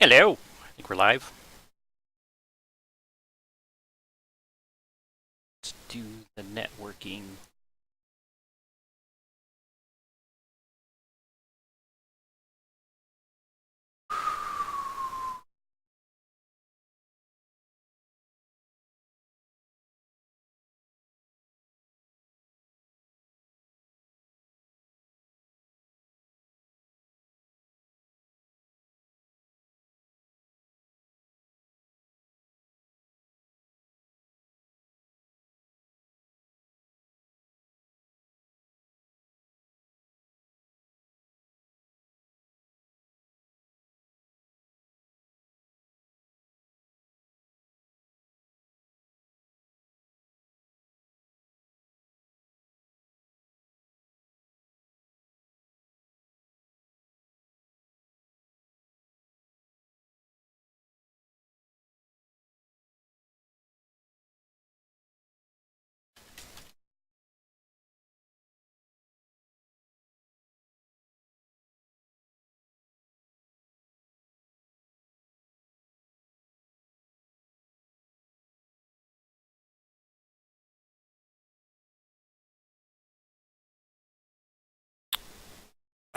Hello. I think we're live. Let's do the networking.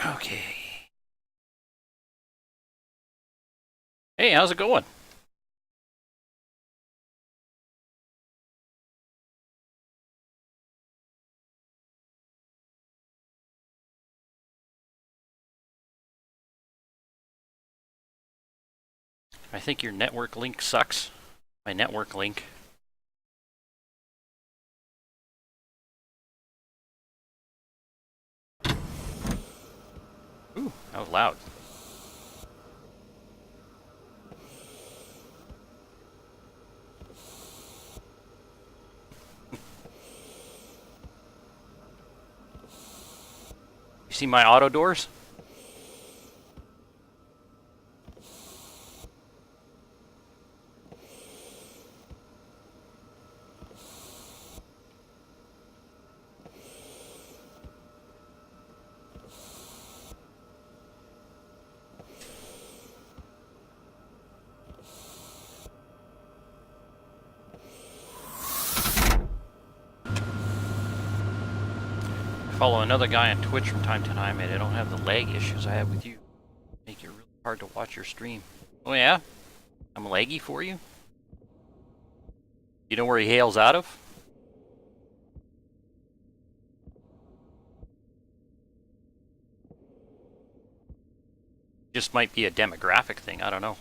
Okay. Hey, how's it going? I think your network link sucks. My network link. Ooh, that was loud. You see my auto doors? I follow another guy on Twitch from time to time, and I don't have the lag issues I have with you. Make it really hard to watch your stream. Oh yeah? I'm laggy for you? You know where he hails out of? Just might be a demographic thing, I don't know.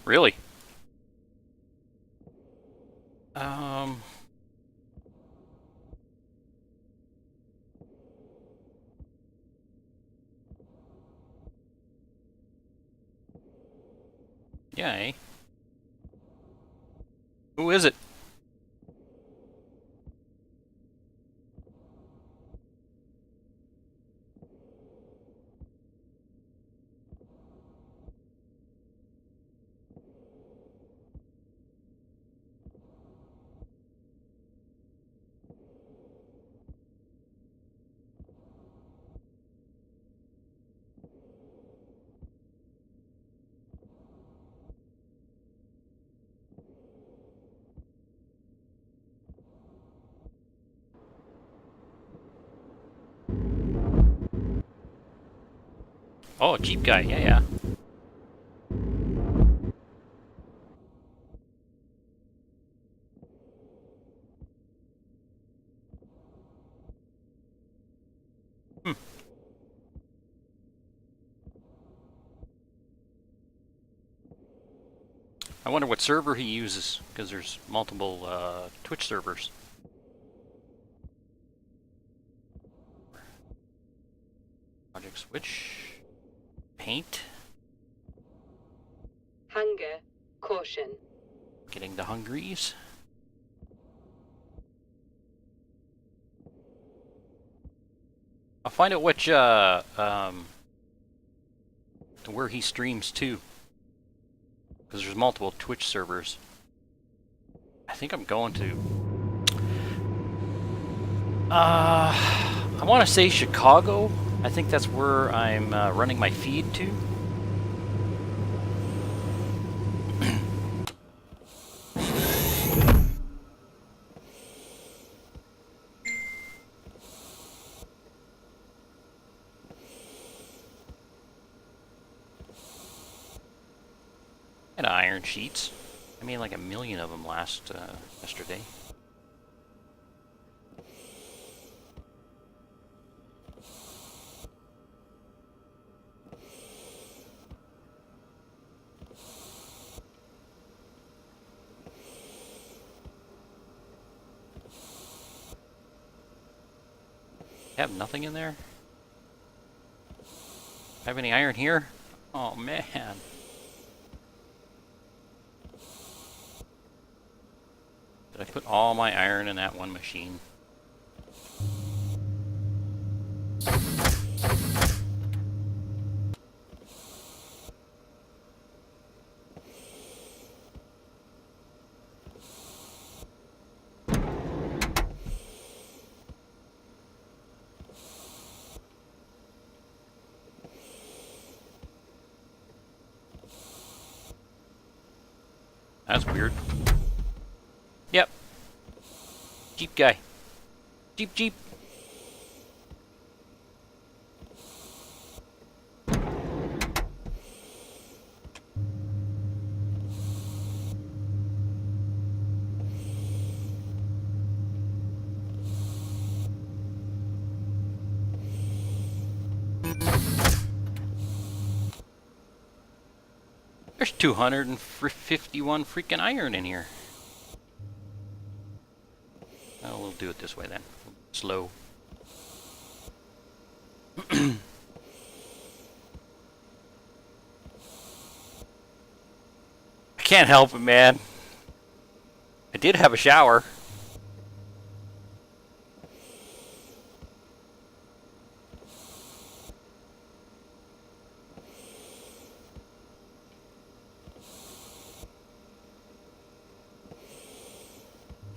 Really? Um, yeah, eh? Who is it? Oh, Jeep guy. Yeah, yeah. Hmm. I wonder what server he uses, because there's multiple Twitch servers. Project switch. Paint. Hunger. Caution. Getting the hungries. I'll find out which where he streams to, because there's multiple Twitch servers. I think I'm going to I want to say Chicago. I think that's where I'm running my feed to. And iron sheets. I made like 1 million of them yesterday. Have nothing in there? Have any iron here? Oh man. Did I put all my iron in that one machine? That's weird. Yep. Jeep guy. Jeep, Jeep. There's 251 freaking iron in here. Oh, we'll do it this way then. Slow. I can't help it, man. I did have a shower.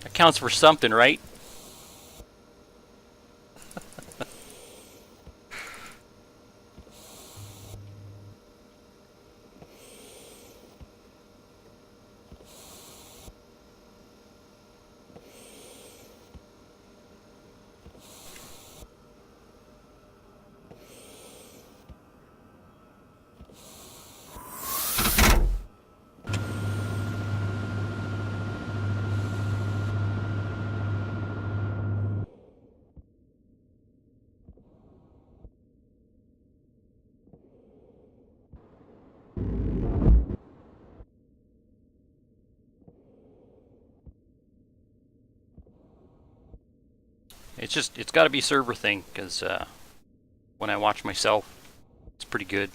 That counts for something, right? It's got to be server thing, because when I watch myself, it's pretty good.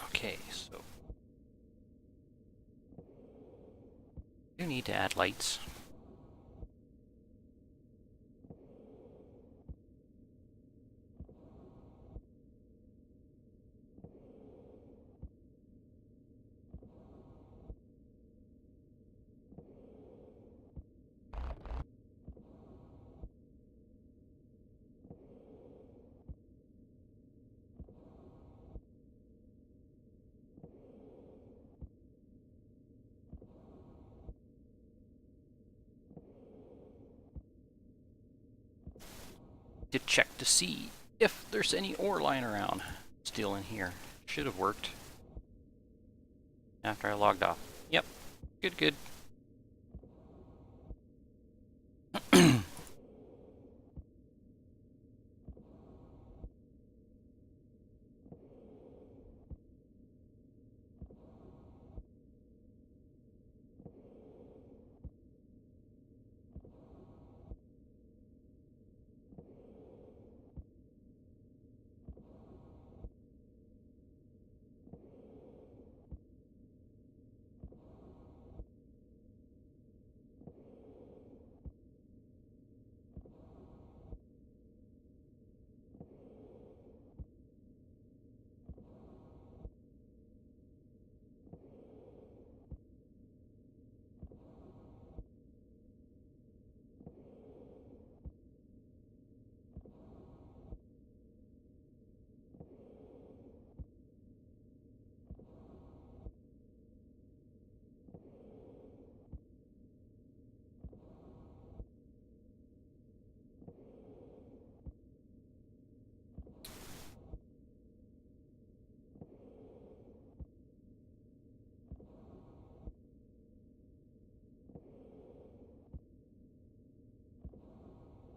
Okay, so you need to add lights. to check to see if there's any ore lying around still in here. Should have worked after I logged off. Yep, good, good.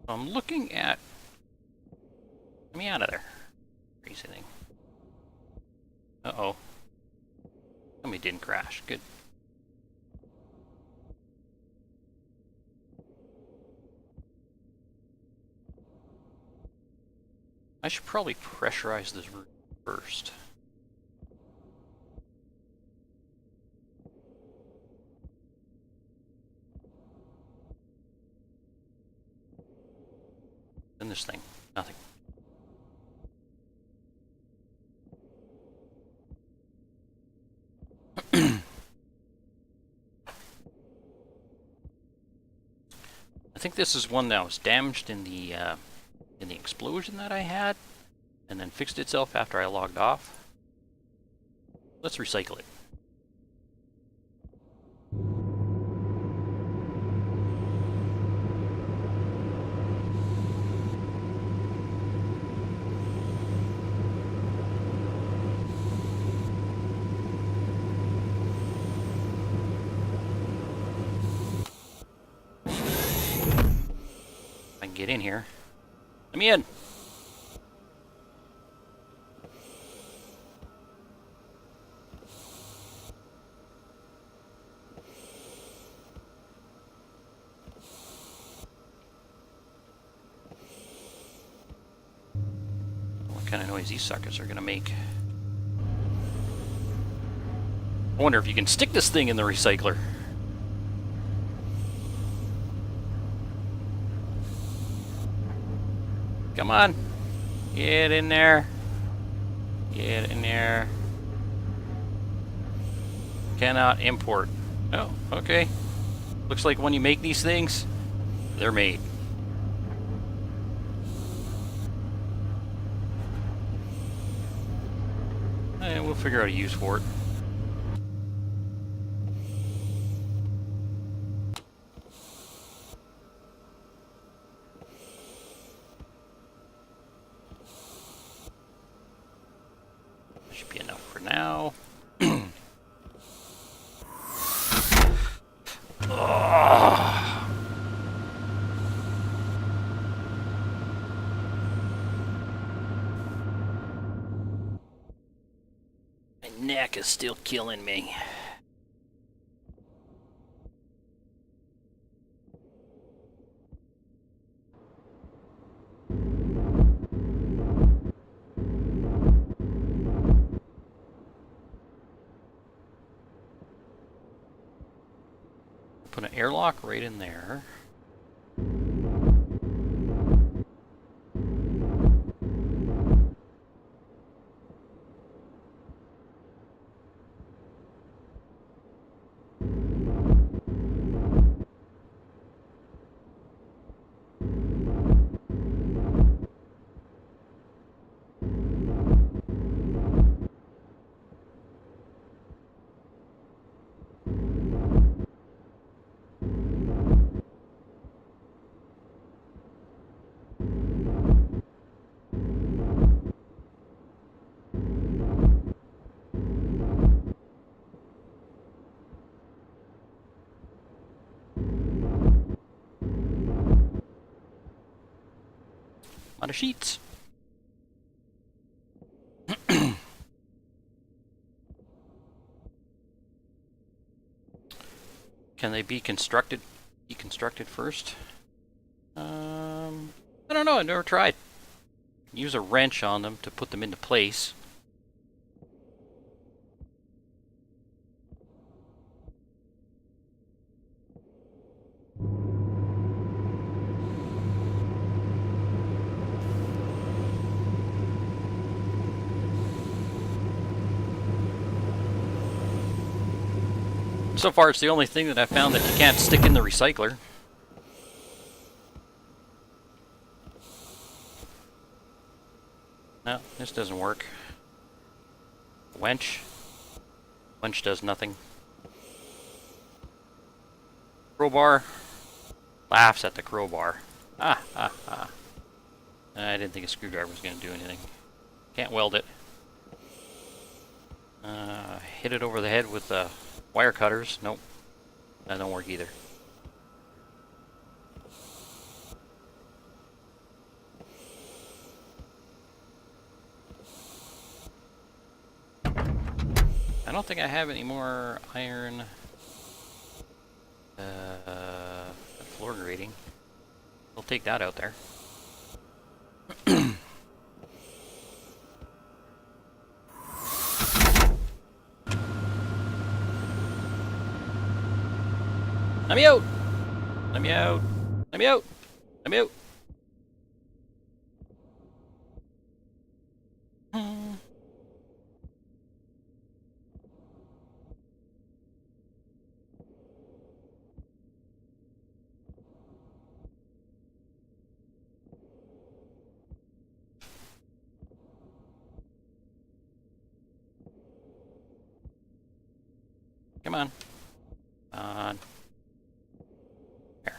I'm looking at... Get me out of there. Crazy thing. Uh-oh. Somebody didn't crash. Good. I should probably pressurize this room first. And this thing. Nothing. I think this is one that was damaged in the explosion that I had, and then fixed itself after I logged off. Let's recycle it. I can get in here. Let me in! What kind of noise these suckers are gonna make? I wonder if you can stick this thing in the recycler. Come on. Get in there. Get in there. Cannot import. Oh, okay. Looks like when you make these things, they're made. And we'll figure out a use for it. Should be enough for now. My neck is still killing me. Put an airlock right in there. lot of sheets. Can they be constructed? Deconstructed first? I don't know. I never tried. Use a wrench on them to put them into place. So far, it's the only thing that I found that you can't stick in the recycler. No, this doesn't work. Wench. Wench does nothing. Crowbar. Laughs at the crowbar. Ah, ah, ah. I didn't think a screwdriver was going to do anything. Can't weld it. Hit it over the head with wire cutters. Nope. That don't work either. I don't think I have any more iron floor grating. We'll take that out there. Let me out! Let me out! Let me out! Let me out! Come on. There.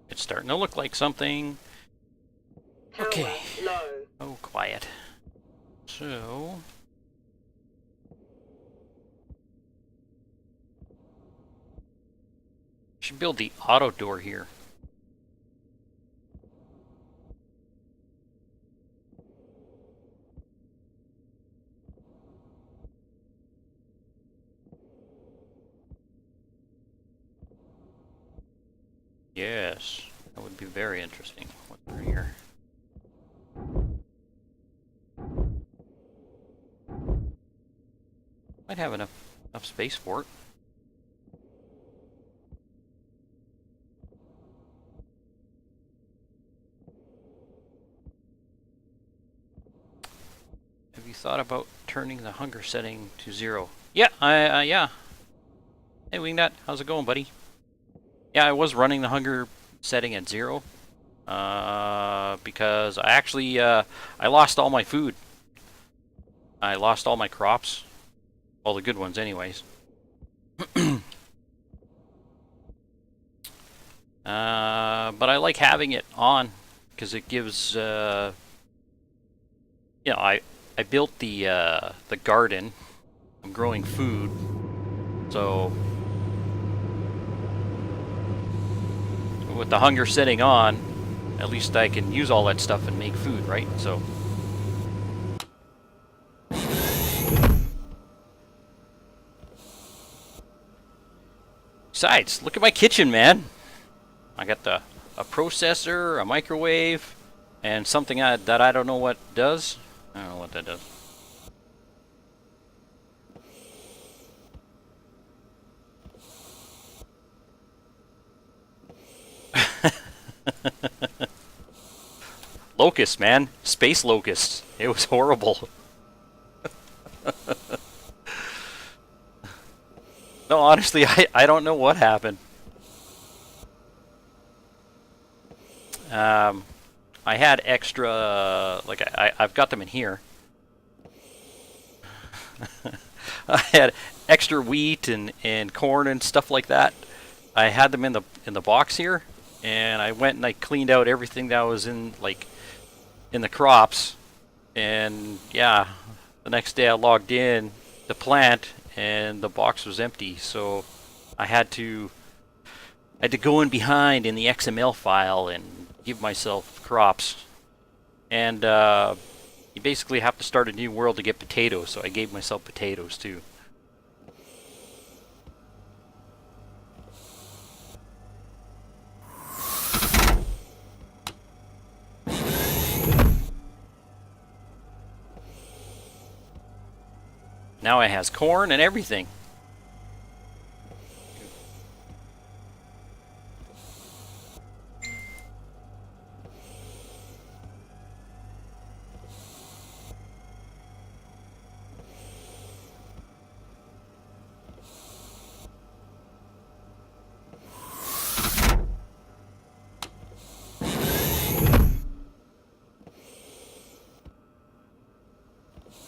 It's starting to look like something. Power Okay. low. Oh, quiet. So... should build the auto door here. Yes, that would be very interesting. What's through here? Might have enough space for it. Have you thought about turning the hunger setting to 0? Yeah, yeah. Hey, Wingnut, how's it going, buddy? Yeah, I was running the hunger setting at 0. Because I actually, I lost all my food. I lost all my crops. All the good ones, anyways. But I like having it on because it gives, you know, I built the garden. I'm growing food, so with the hunger setting on, at least I can use all that stuff and make food, right? So. Besides, look at my kitchen, man. I got a processor, a microwave, and something that I don't know what does. I don't know what that does. Locusts, man. Space locusts. It was horrible. No, honestly, I don't know what happened. I had extra, like I've got them in here. I had extra wheat and corn and stuff like that. I had them in the box here, and I went and I cleaned out everything that was in the crops, and yeah, the next day I logged in the plant and the box was empty, so I had to go in behind in the XML file and give myself crops, and you basically have to start a new world to get potatoes, so I gave myself potatoes too. Now it has corn and everything.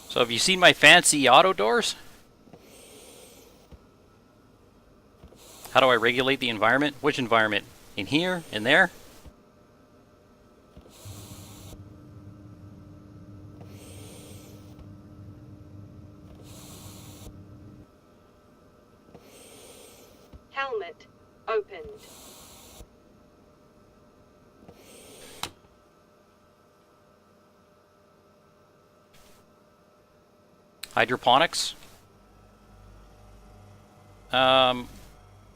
So have you seen my fancy auto doors? How do I regulate the environment? Which environment? In here? In there? Helmet opened. Hydroponics?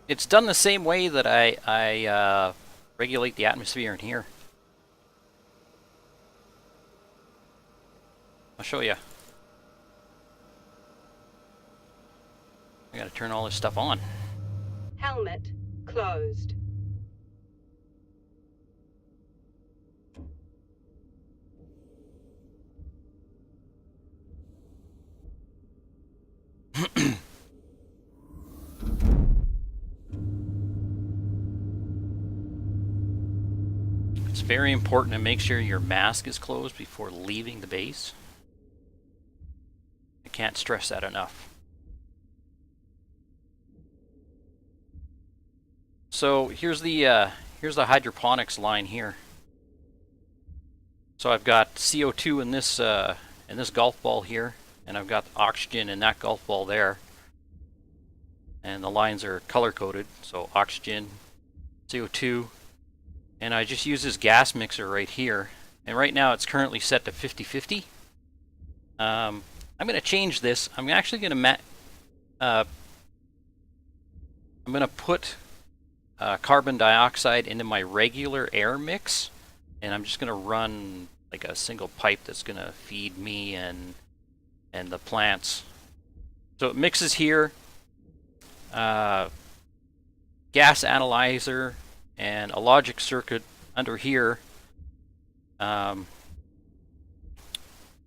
It's done the same way that I regulate the atmosphere in here. I'll show you. I gotta turn all this stuff on. Helmet closed. It's very important to make sure your mask is closed before leaving the base. I can't stress that enough. So here's the hydroponics line here. So I've got CO2 in this golf ball here, and I've got oxygen in that golf ball there. And the lines are color coded, so oxygen, CO2, and I just use this gas mixer right here. And right now it's currently set to 50-50. I'm going to change this. I'm actually going to put carbon dioxide into my regular air mix, and I'm just going to run like a single pipe that's going to feed me and the plants. So it mixes here, gas analyzer, and a logic circuit under here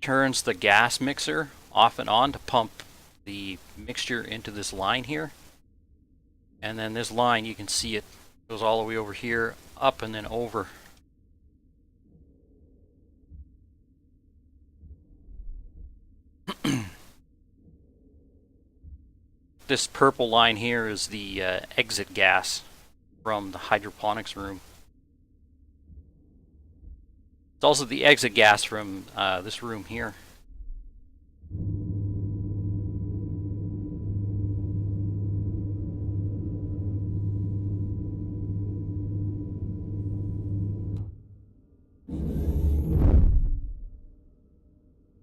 turns the gas mixer off and on to pump the mixture into this line here. And then this line, you can see it goes all the way over here, up and then over. This purple line here is the exit gas from the hydroponics room. It's also the exit gas from this room here.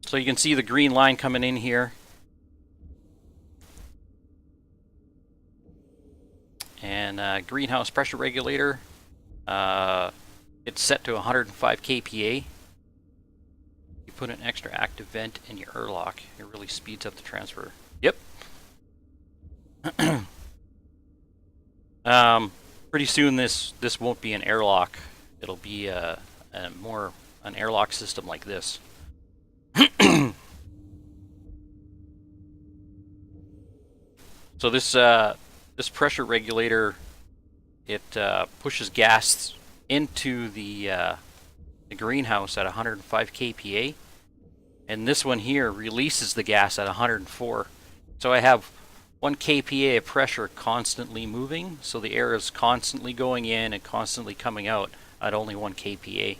So you can see the green line coming in here. And greenhouse pressure regulator, it's set to 105 kPa. You put an extra active vent in your airlock, it really speeds up the transfer. Yep. Pretty soon this won't be an airlock. It'll be more an airlock system like this. So this pressure regulator, it pushes gas into the greenhouse at 105 kPa, and this one here releases the gas at 104. So I have 1 kPa of pressure constantly moving, so the air is constantly going in and constantly coming out at only 1 kPa.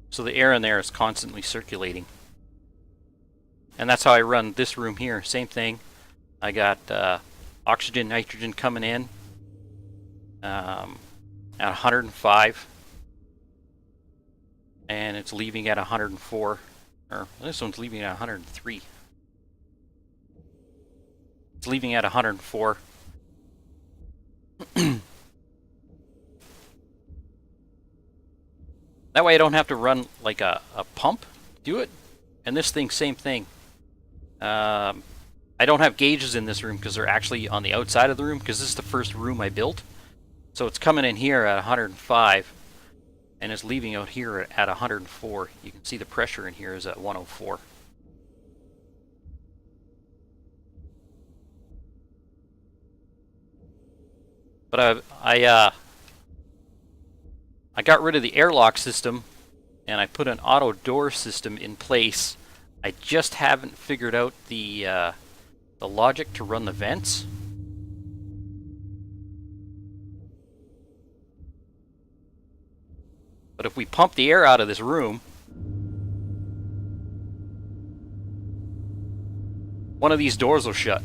So the air in there is constantly circulating. And that's how I run this room here. Same thing. I got oxygen, nitrogen coming in at 105. And it's leaving at 104. Or this one's leaving at 103. It's leaving at 104. That way I don't have to run like a pump, do it. And this thing, same thing. I don't have gauges in this room because they're actually on the outside of the room, because this is the first room I built. So it's coming in here at 105 and it's leaving out here at 104. You can see the pressure in here is at 104. But I got rid of the airlock system and I put an auto door system in place. I just haven't figured out the logic to run the vents. But if we pump the air out of this room, one of these doors will shut.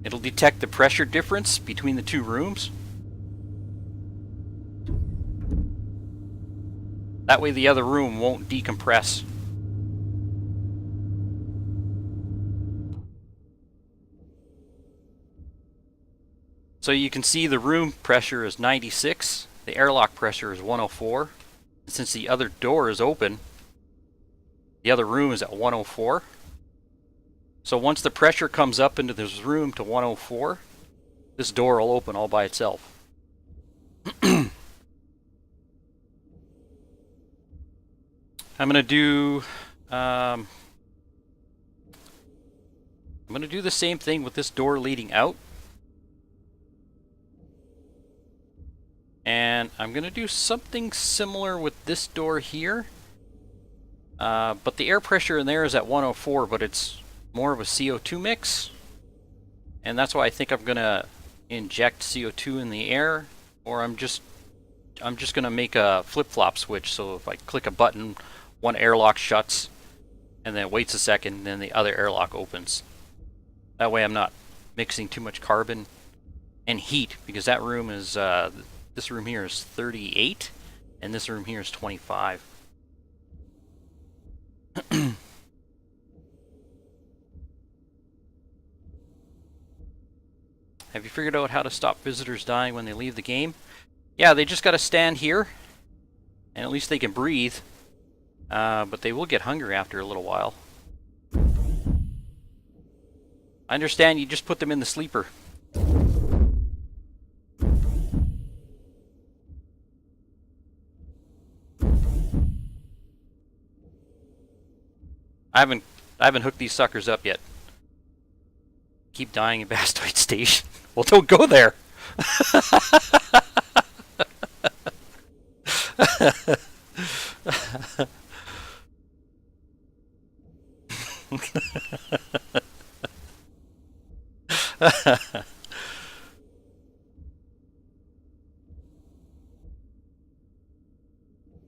It'll detect the pressure difference between the two rooms. That way the other room won't decompress. So you can see the room pressure is 96. The airlock pressure is 104. And since the other door is open, the other room is at 104. So once the pressure comes up into this room to 104, this door will open all by itself. I'm gonna do the same thing with this door leading out. And I'm going to do something similar with this door here. But the air pressure in there is at 104, but it's more of a CO2 mix. And that's why I think I'm going to inject CO2 in the air. Or I'm just going to make a flip-flop switch. So if I click a button, one airlock shuts, and then it waits a second, and then the other airlock opens. That way I'm not mixing too much carbon and heat, because that room is... this room here is 38, and this room here is 25. Have you figured out how to stop visitors dying when they leave the game? Yeah, they just got to stand here, and at least they can breathe. But they will get hungry after a little while. I understand you just put them in the sleeper. I haven't hooked these suckers up yet. Keep dying in Bastoid Station. Well, don't go there.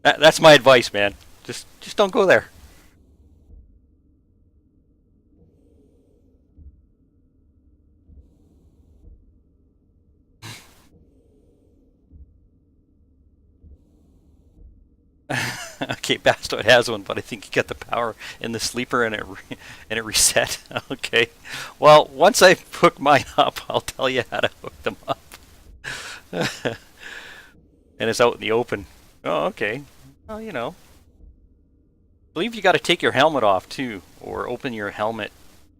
That's my advice, man. Just don't go there. Okay, Bastoid has one, but I think you got the power in the sleeper and it reset. Okay. Well, once I hook mine up, I'll tell you how to hook them up. And it's out in the open. Oh, okay. Well, you know. I believe you got to take your helmet off too, or open your helmet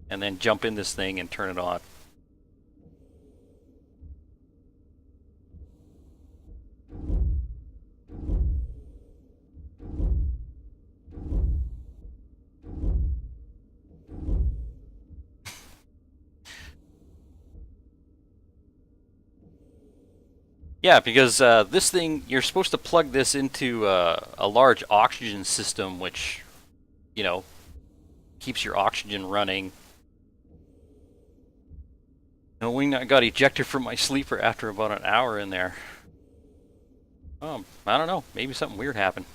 and then jump in this thing and turn it on. Yeah, because this thing, you're supposed to plug this into a large oxygen system, which, you know, keeps your oxygen running. No, wingnut got ejected from my sleeper after about an hour in there. I don't know. Maybe something weird happened.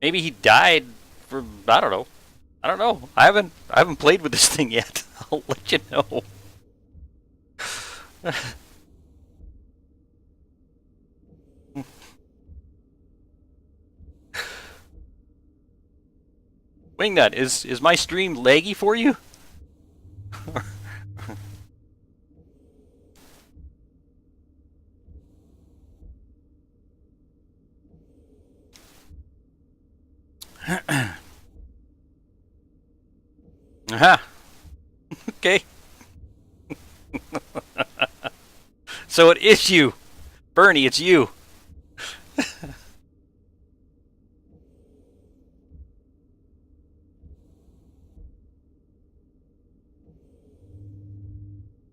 Maybe he died for, I don't know. I don't know. I haven't played with this thing yet. I'll let you know. Wingnut, is my stream laggy for you? Aha. Okay. So it is you. Bernie, it's you.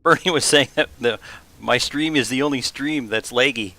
Bernie was saying that my stream is the only stream that's laggy.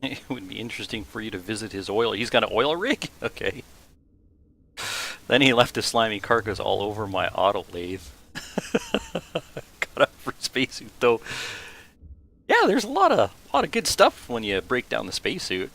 It would be interesting for you to visit his oil. He's got an oil rig? Okay. Then he left his slimy carcass all over my auto lathe. Got up for spacesuit though. Yeah, there's a lot of good stuff when you break down the spacesuit.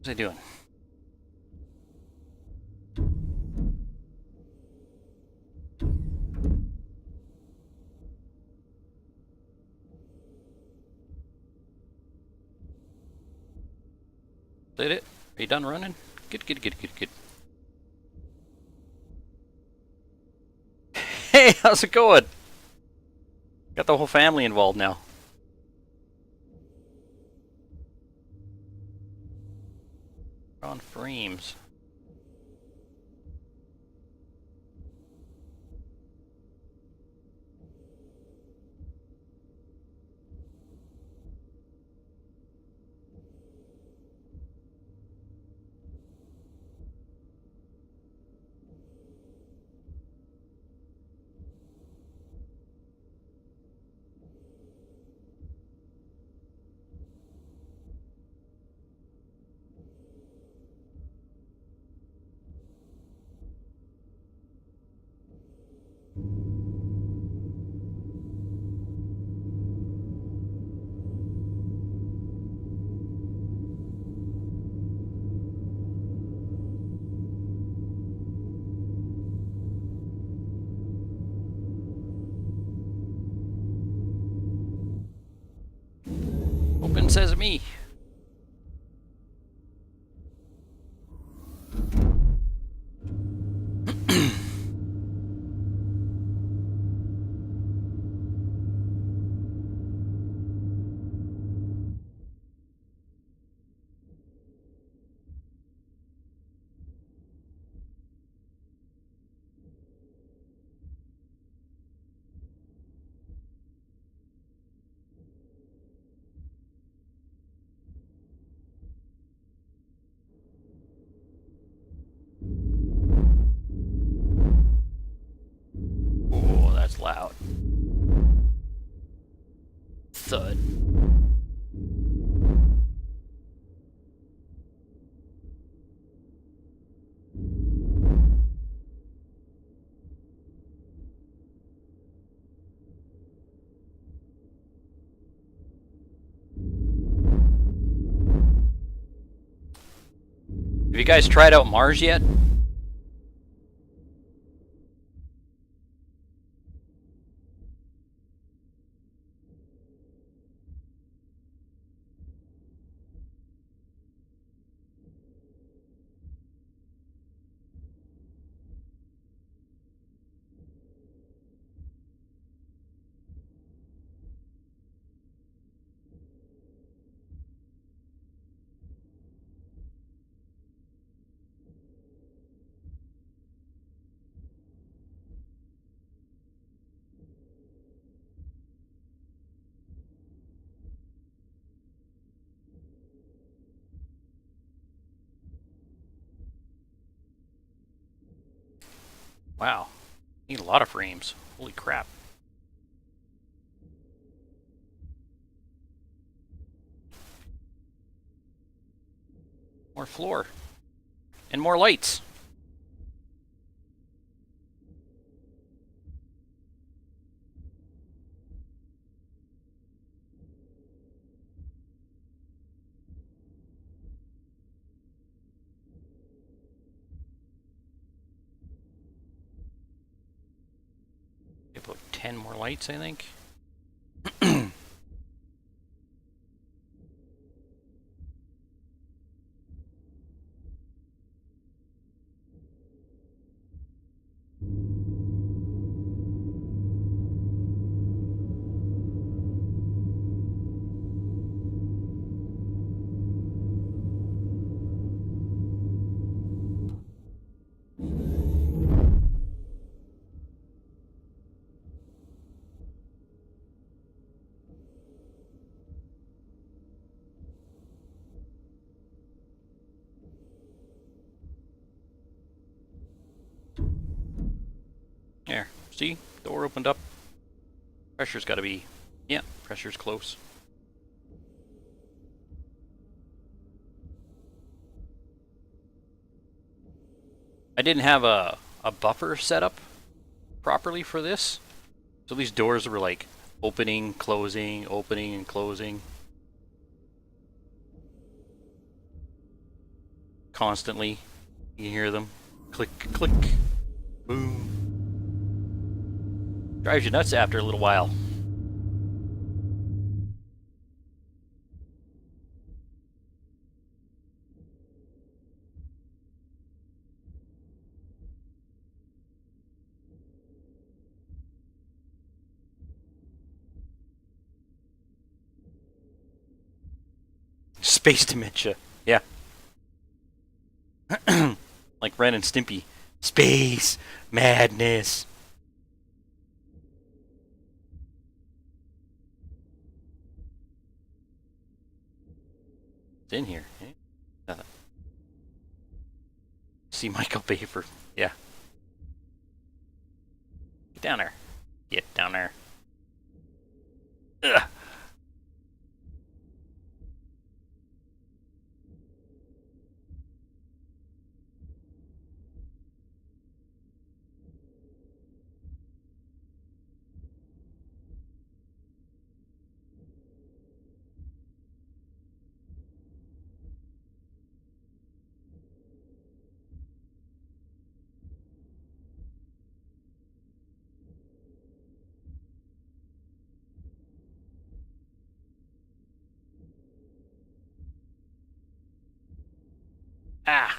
What's I doing? Did it? Are you done running? Good, good, good, good, good. Hey, how's it going? Got the whole family involved now. On frames. Open sesame. Have you guys tried out Mars yet? Wow. Need a lot of frames. Holy crap. More floor. And more lights. About 10 more lights, I think. There. See? Door opened up. Pressure's got to be... Yeah, pressure's close. I didn't have a buffer set up properly for this. So these doors were like opening, closing, opening, and closing. Constantly. You can hear them. Click, click. Boom. Drives you nuts after a little while. Space dementia. Yeah. Like Ren and Stimpy. Space madness. It's in here. Eh? Nothing. See Michael Bafer. Yeah. Get down there. Get down there. Ugh. Ah.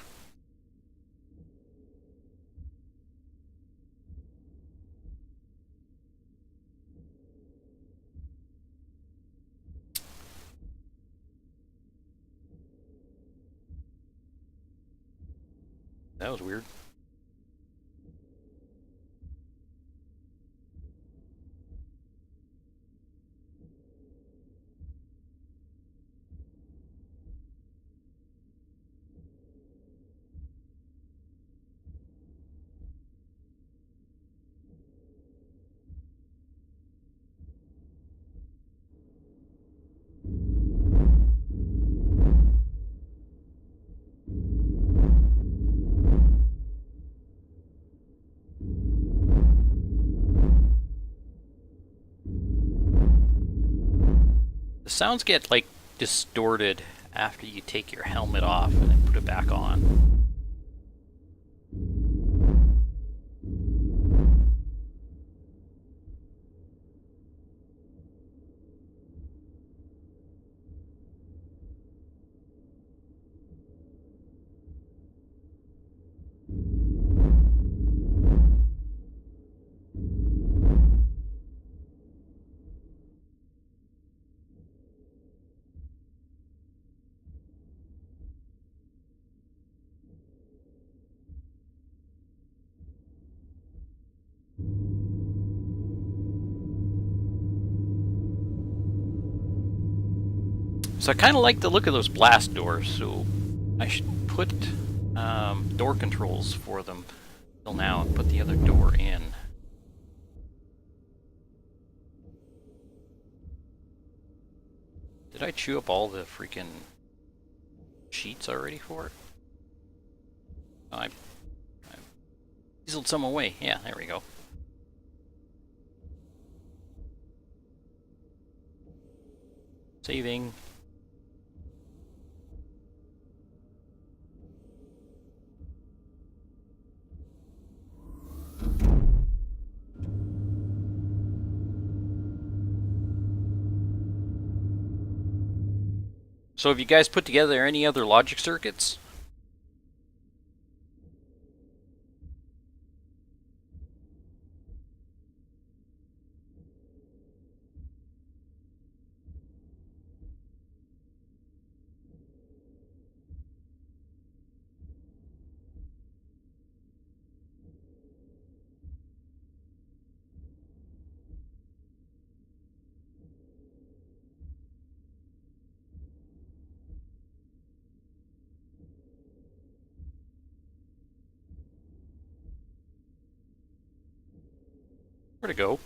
That was weird. The sounds get like distorted after you take your helmet off and then put it back on. So I kind of like the look of those blast doors, so I should put door controls for them till now and put the other door in. Did I chew up all the freaking sheets already for it? Oh, I weaseled some away. Yeah, there we go. Saving. So have you guys put together any other logic circuits? Where'd it go?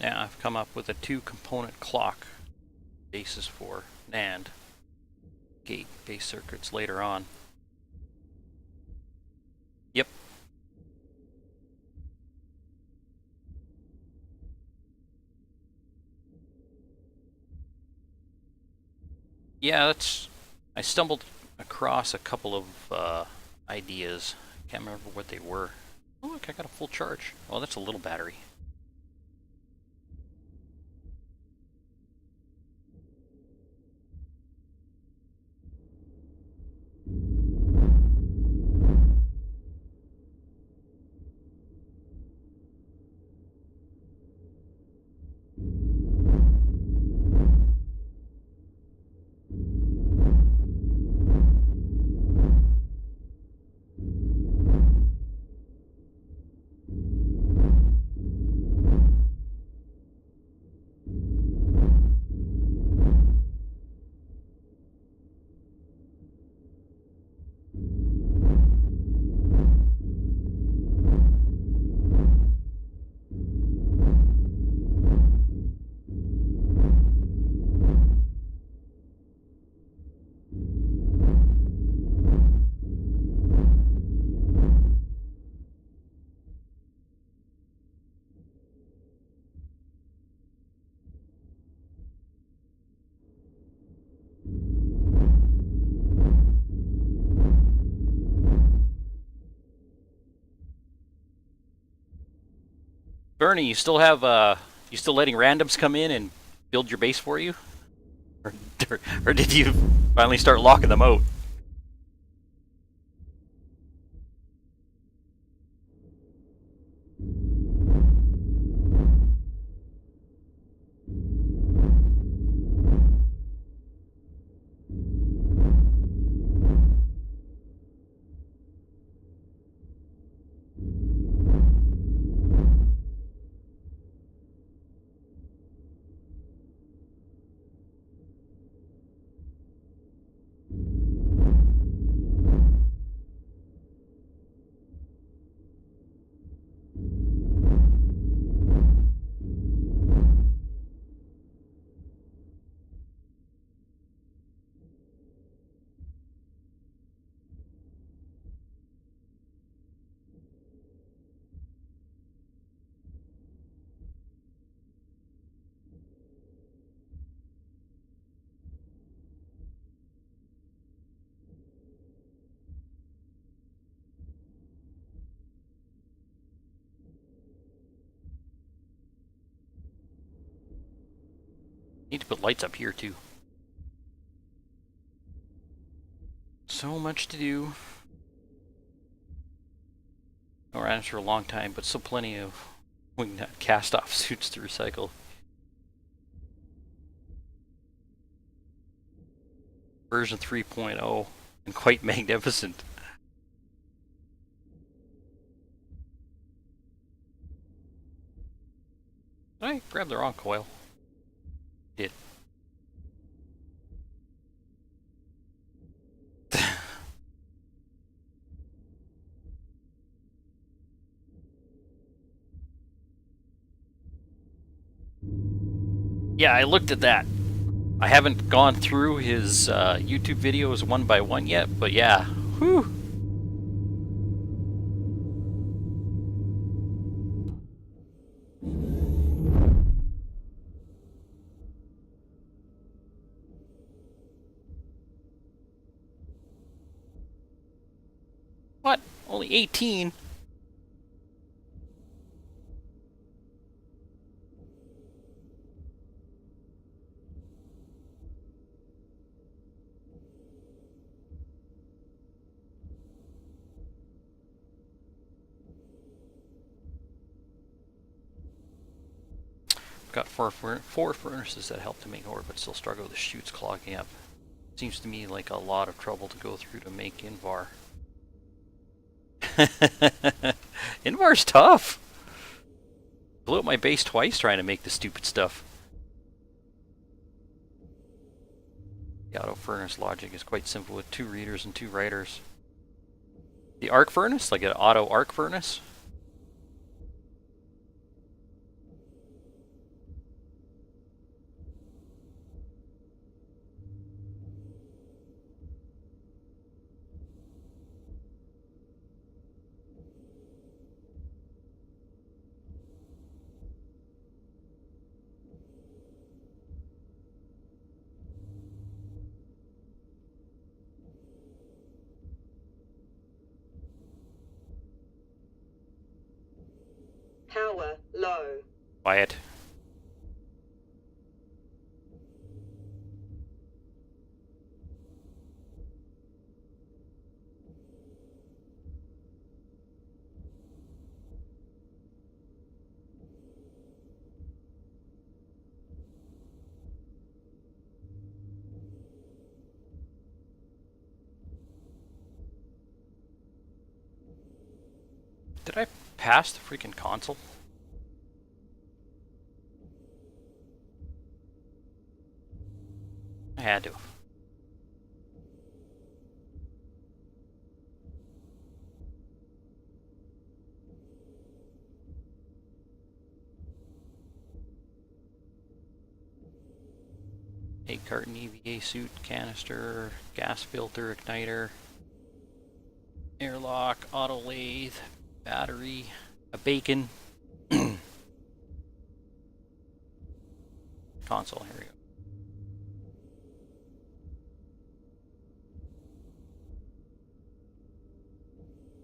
Yeah, I've come up with a 2-component clock basis for NAND gate-based circuits later on. Yep. Yeah, I stumbled across a couple of ideas. Can't remember what they were. Oh, look, I got a full charge. Oh, that's a little battery. Bernie, you still have you still letting randoms come in and build your base for you? Or, or did you finally start locking them out? Need to put lights up here too. So much to do. I ran this for a long time, but still plenty of cast off suits to recycle. Version 3.0 and quite magnificent. Did I grab the wrong coil? Did. Yeah, I looked at that. I haven't gone through his YouTube videos one by one yet, but yeah. Whew. What? Only 18? Got four furnaces that help to make ore, but still struggle with the chutes clogging up. Seems to me like a lot of trouble to go through to make Invar. Invar's tough. Blew up my base twice trying to make the stupid stuff. The auto furnace logic is quite simple with 2 readers and 2 writers. The arc furnace, like an auto arc furnace. Power low. Quiet. Did I pass the freaking console? I had to. Egg carton, EVA suit, canister, gas filter, igniter, airlock, auto lathe, battery, a bacon. Console, here we go.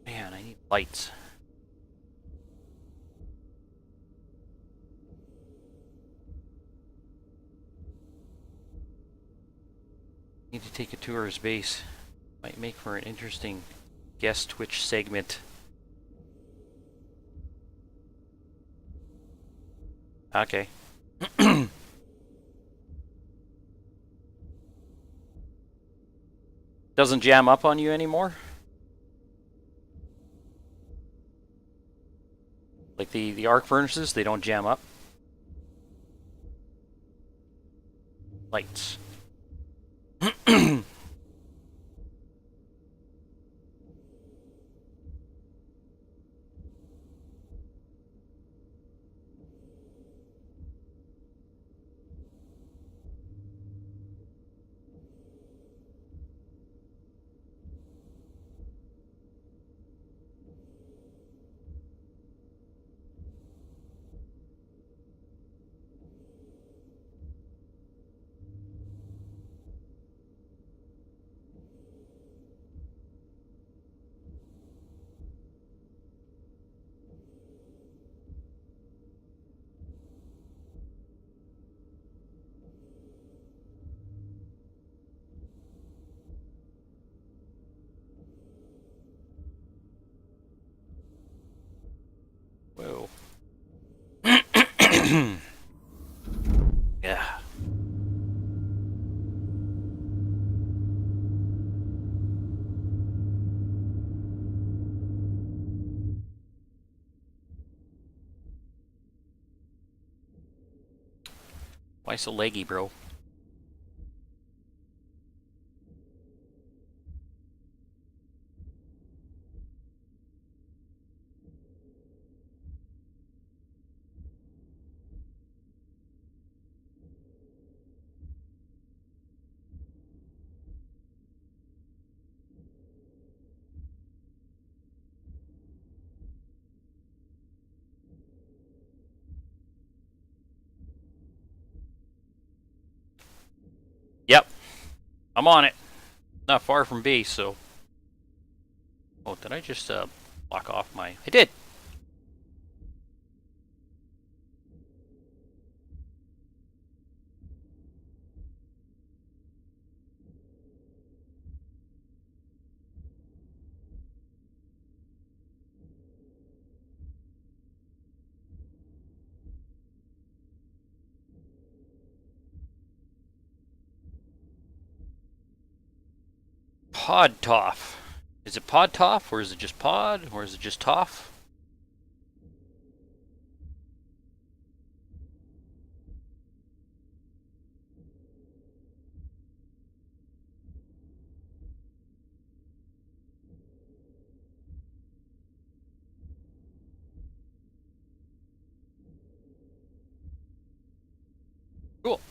Man, I need lights. Need to take a tour of his base. Might make for an interesting guest Twitch segment. Okay. Doesn't jam up on you anymore? Like the arc furnaces, they don't jam up? Lights. Yeah. Why so leggy, bro? Yep. I'm on it. Not far from base, so. Oh, did I just block off my? I did. Pod Toff. Is it Pod Toff, or is it just Pod, or is it just Toff? Cool.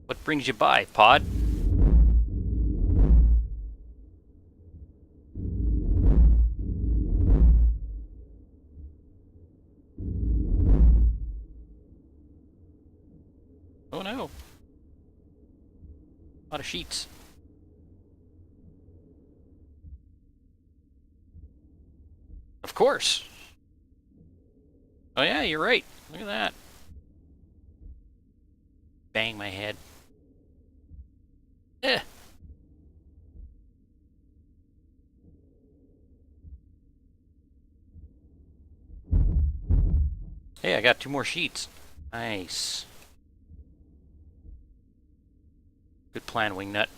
What brings you by, Pod? Oh no. A lot of sheets. Of course. Oh yeah, you're right. Look at that. Bang my head. Eh. Hey, I got 2 more sheets. Nice. Good plan, Wingnut.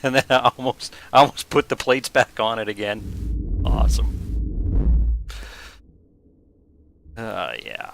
And then I almost put the plates back on it again. Awesome. Yeah.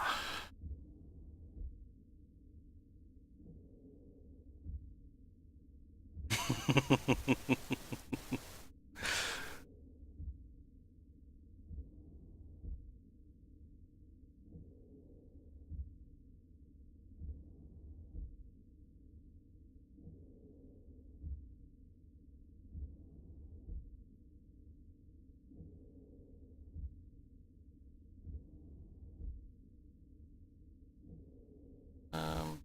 um,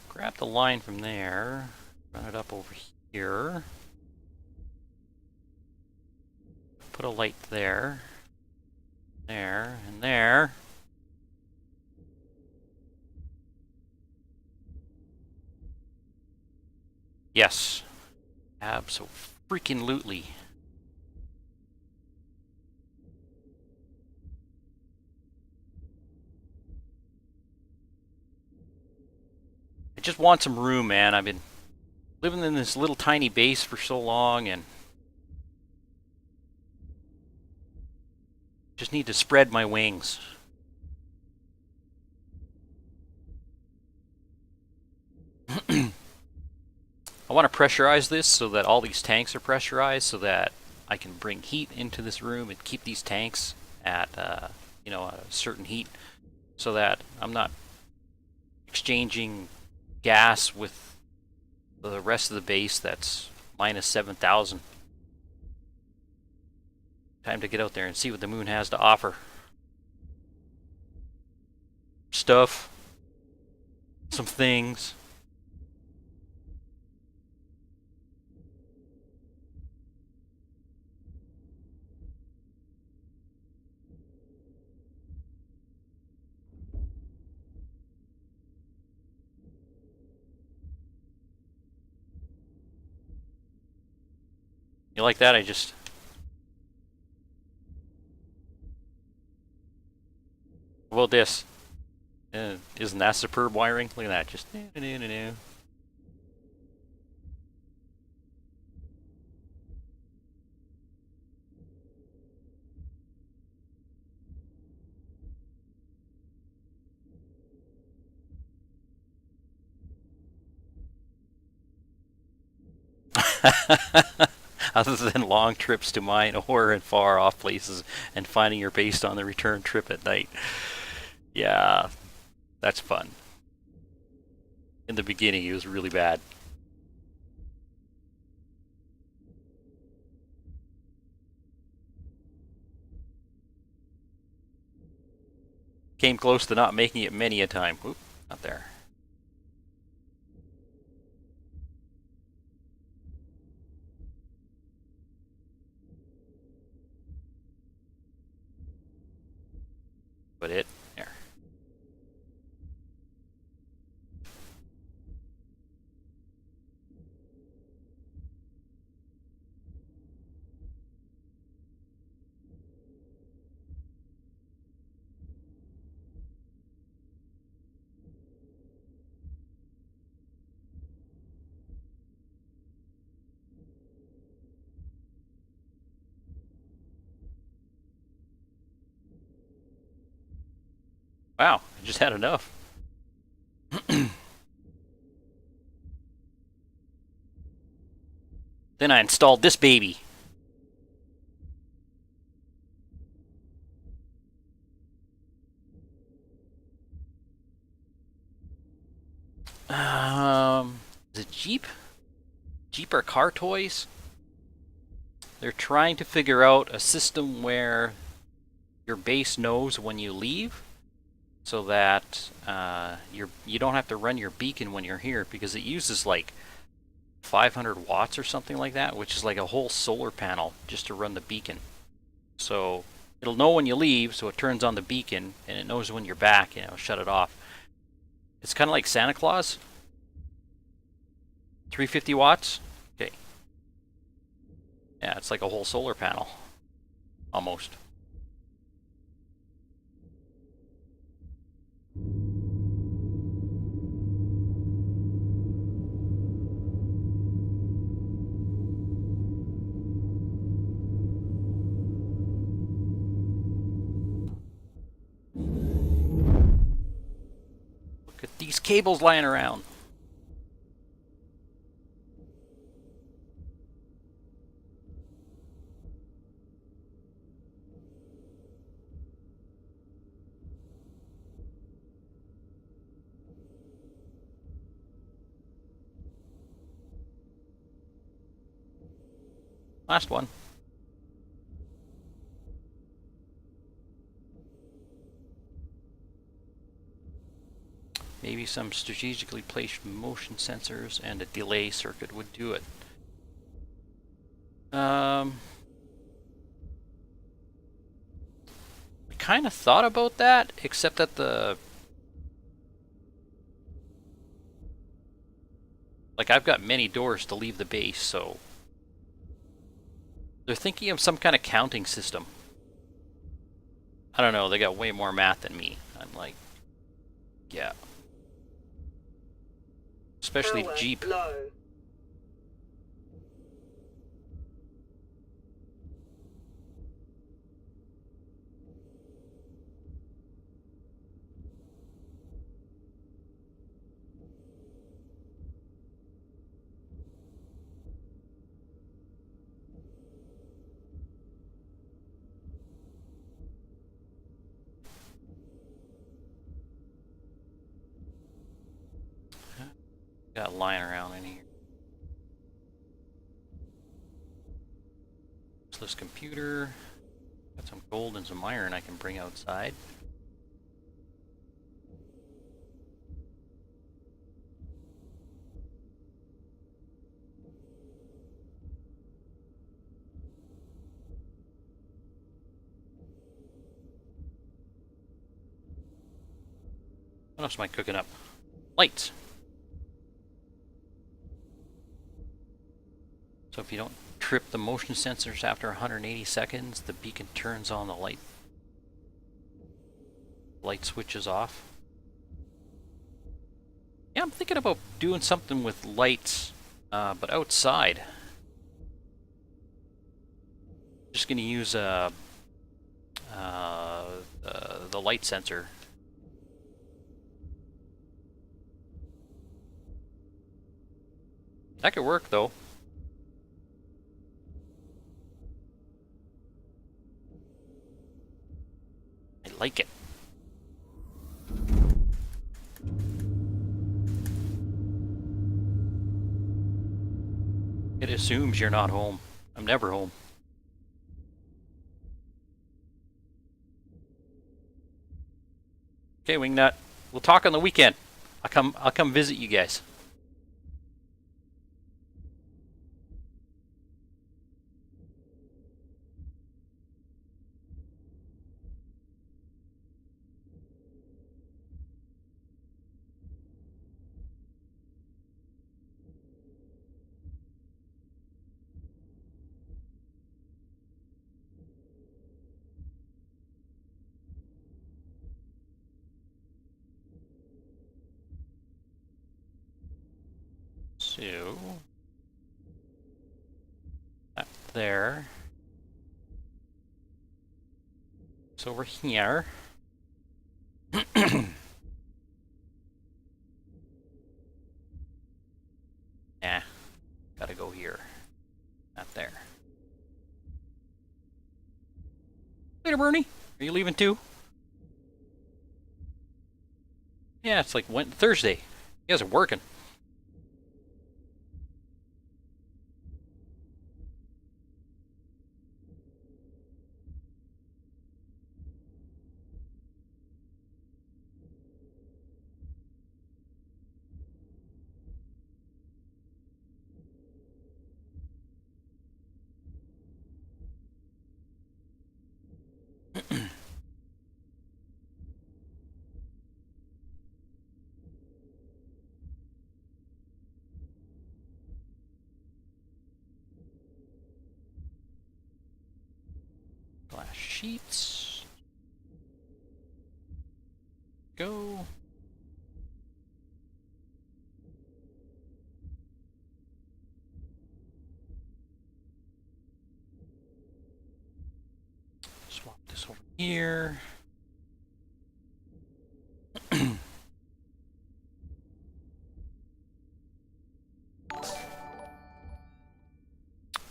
grab the line from there, run it up over here, put a light there, there, and there. Yes. Abso-freaking-lutely. I just want some room, man. I've been living in this little tiny base for so long and just need to spread my wings. I want to pressurize this so that all these tanks are pressurized so that I can bring heat into this room and keep these tanks at a certain heat so that I'm not exchanging gas with the rest of the base that's minus 7,000. Time to get out there and see what the moon has to offer. Stuff. Some things. You like that? I just... Well, this. Isn't that superb wiring? Look at that. Just... Other than long trips to mine ore in far off places and finding your base on the return trip at night. Yeah, that's fun. In the beginning, it was really bad. Came close to not making it many a time. Oop, not there. But it, there. Wow, I just had enough. Then I installed this baby. Is it Jeep? Jeep or Car Toys? They're trying to figure out a system where your base knows when you leave, so that you don't have to run your beacon when you're here, because it uses like 500 watts or something like that, which is like a whole solar panel just to run the beacon. So it'll know when you leave, so it turns on the beacon, and it knows when you're back, and it'll shut it off. It's kind of like Santa Claus. 350 watts? Okay. Yeah, it's like a whole solar panel. Almost. Look at these cables lying around. Last one. Maybe some strategically placed motion sensors and a delay circuit would do it. I kind of thought about that, except that I've got many doors to leave the base, so they're thinking of some kind of counting system. I don't know, they got way more math than me. I'm like, yeah. Especially Power Jeep. low. Got lying around in here. This computer. Got some gold and some iron I can bring outside. What else am I cooking up? Lights. So if you don't trip the motion sensors after 180 seconds. The beacon turns on, the light switches off. Yeah, I'm thinking about doing something with lights, but outside. Just gonna use the light sensor. That could work though. I like it. It assumes you're not home. I'm never home. Okay, Wingnut. We'll talk on the weekend. I'll come visit you guys. So that there. It's over here. Nah, gotta go here. Not there. Later, Bernie. Are you leaving too? Yeah, it's like Thursday. You guys are working. Glass sheets. Go. Swap this over here.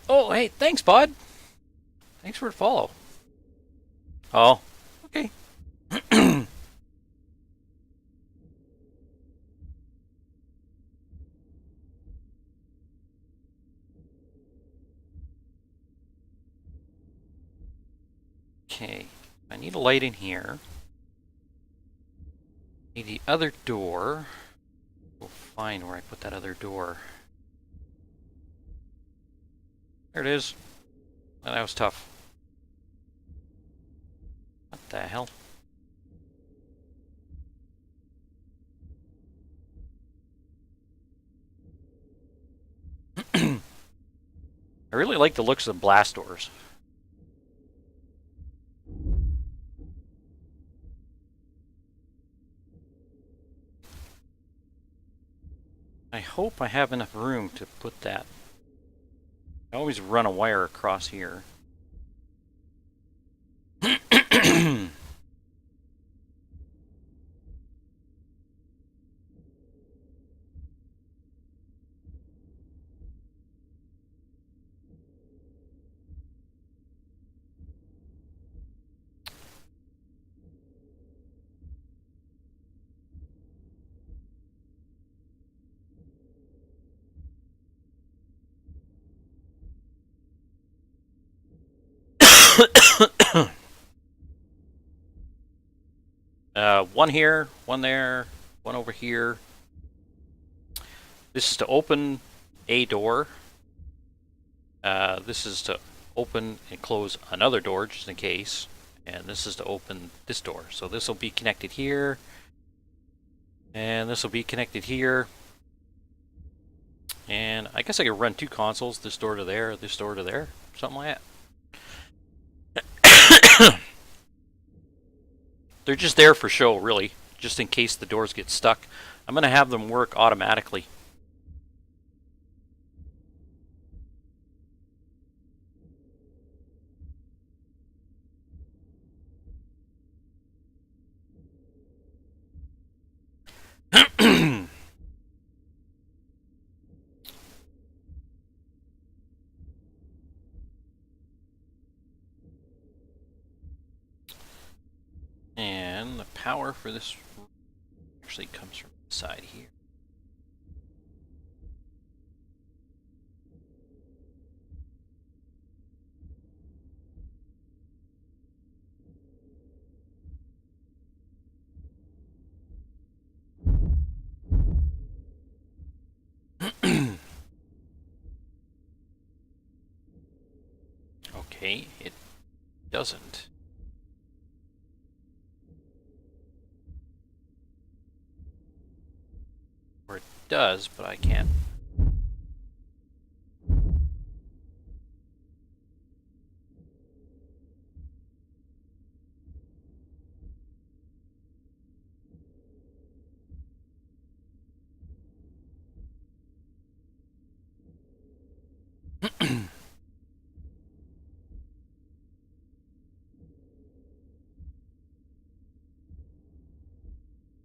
Oh, hey, thanks, bud. Thanks for the follow. Oh, okay. Okay, I need a light in here. Need the other door. We'll find where I put that other door. There it is. Oh, that was tough. What the hell? I really like the looks of blast doors. I hope I have enough room to put that. I always run a wire across here. One here, one there, one over here. This is to open a door. This is to open and close another door, just in case. And this is to open this door. So this will be connected here. And this will be connected here. And I guess I could run 2 consoles, this door to there, this door to there, something like that. They're just there for show, really, just in case the doors get stuck. I'm going to have them work automatically. And the power for this actually comes from the side here. Okay, it doesn't. Or it does, but I can't.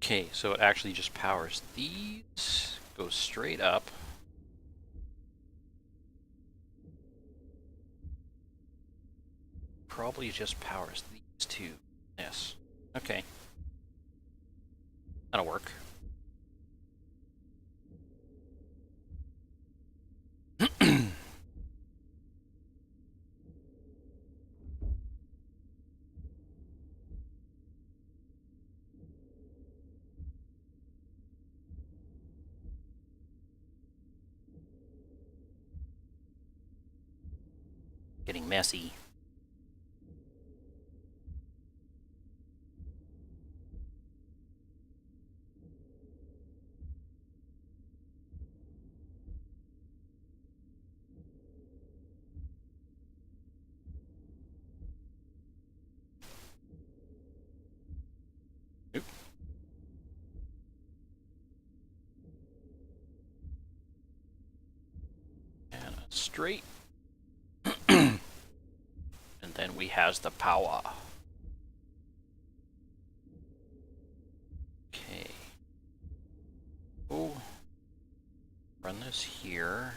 Okay, so it actually just powers these, goes straight up. Probably just powers these two. Yes. Okay. That'll work. Getting messy. Oop. And a straight. And then we has the power. Okay. Oh. Run this here.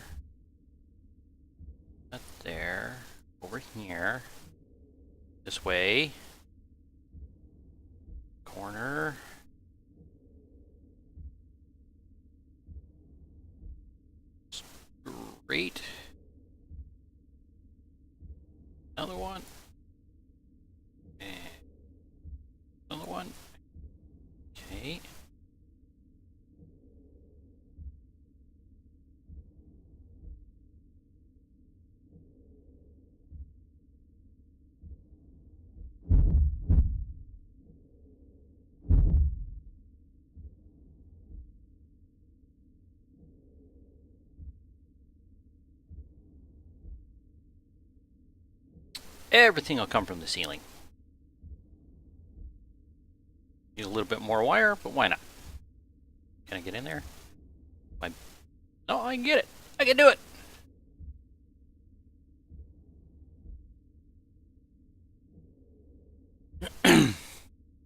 That there. Over here. This way. Corner. Straight. Another one. And another one. Okay. Everything will come from the ceiling. Need a little bit more wire, but why not? Can I get in there? No, I can get it. I can do it.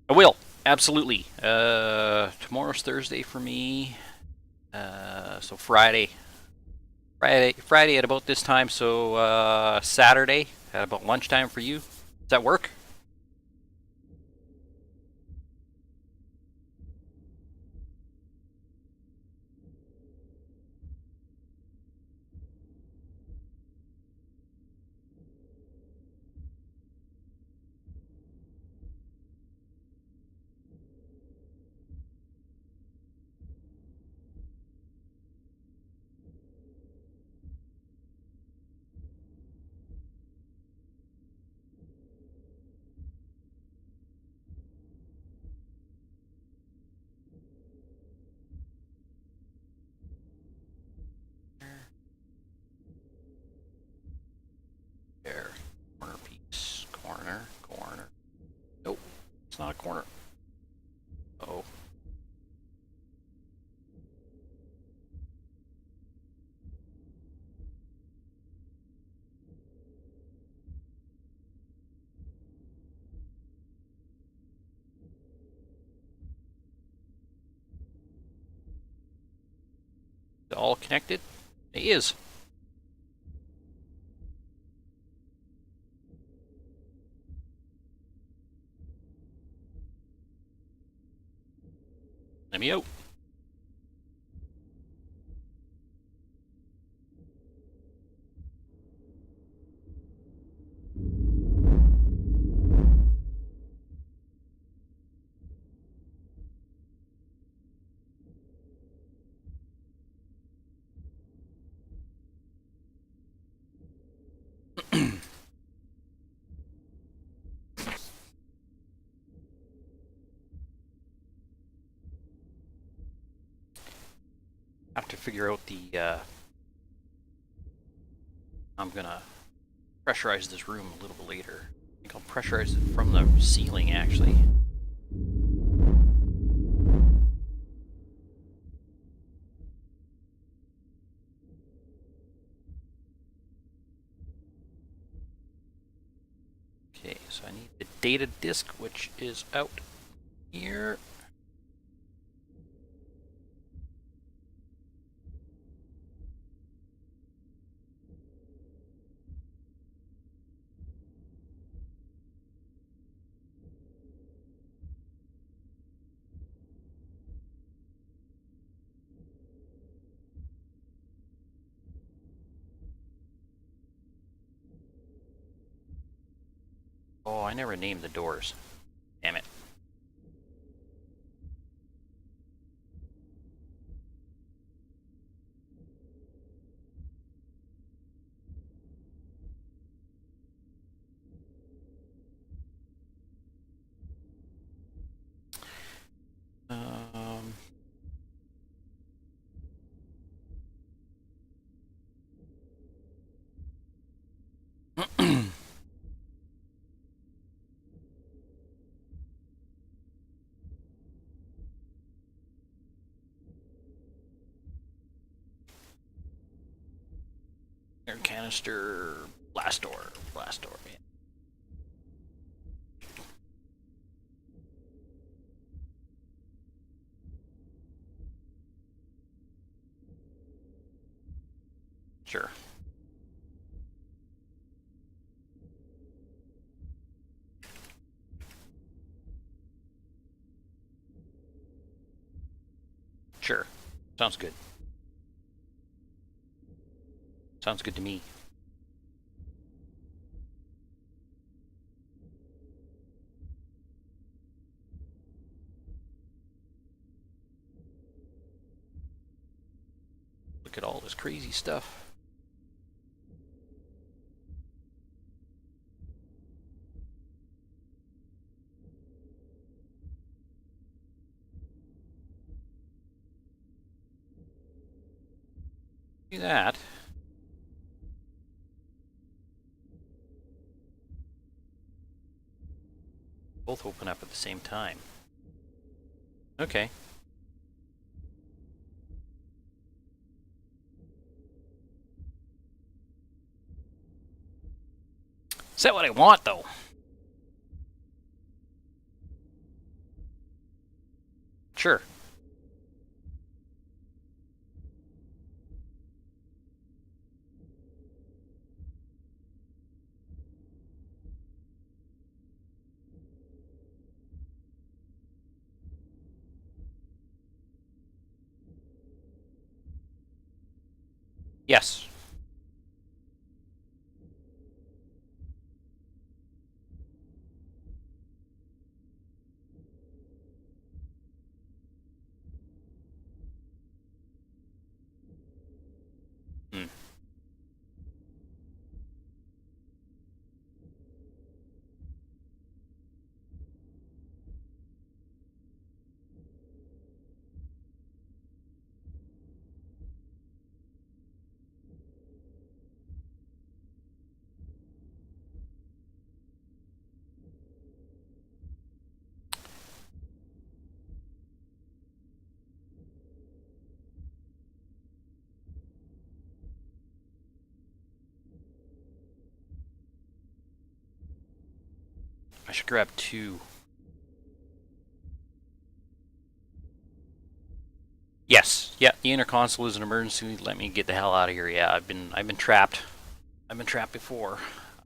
I will. Absolutely. Tomorrow's Thursday for me. So Friday at about this time. So Saturday at about lunchtime for you. Does that work? it all connected? It is. Let me out. Have to figure out the. I'm gonna pressurize this room a little bit later. I think I'll pressurize it from the ceiling actually. Okay, so I need the data disk, which is out here. Oh, I never named the doors. Damn it. Um, air canister, blast door, yeah. Sure. Sure. Sounds good. Sounds good to me. Look at all this crazy stuff. Do that. Both open up at the same time. Okay. Is that what I want, though? Sure. Yes. Hmm. I should grab two. Yes. Yeah, the inner console is an emergency. Let me get the hell out of here. Yeah, I've been trapped. I've been trapped before.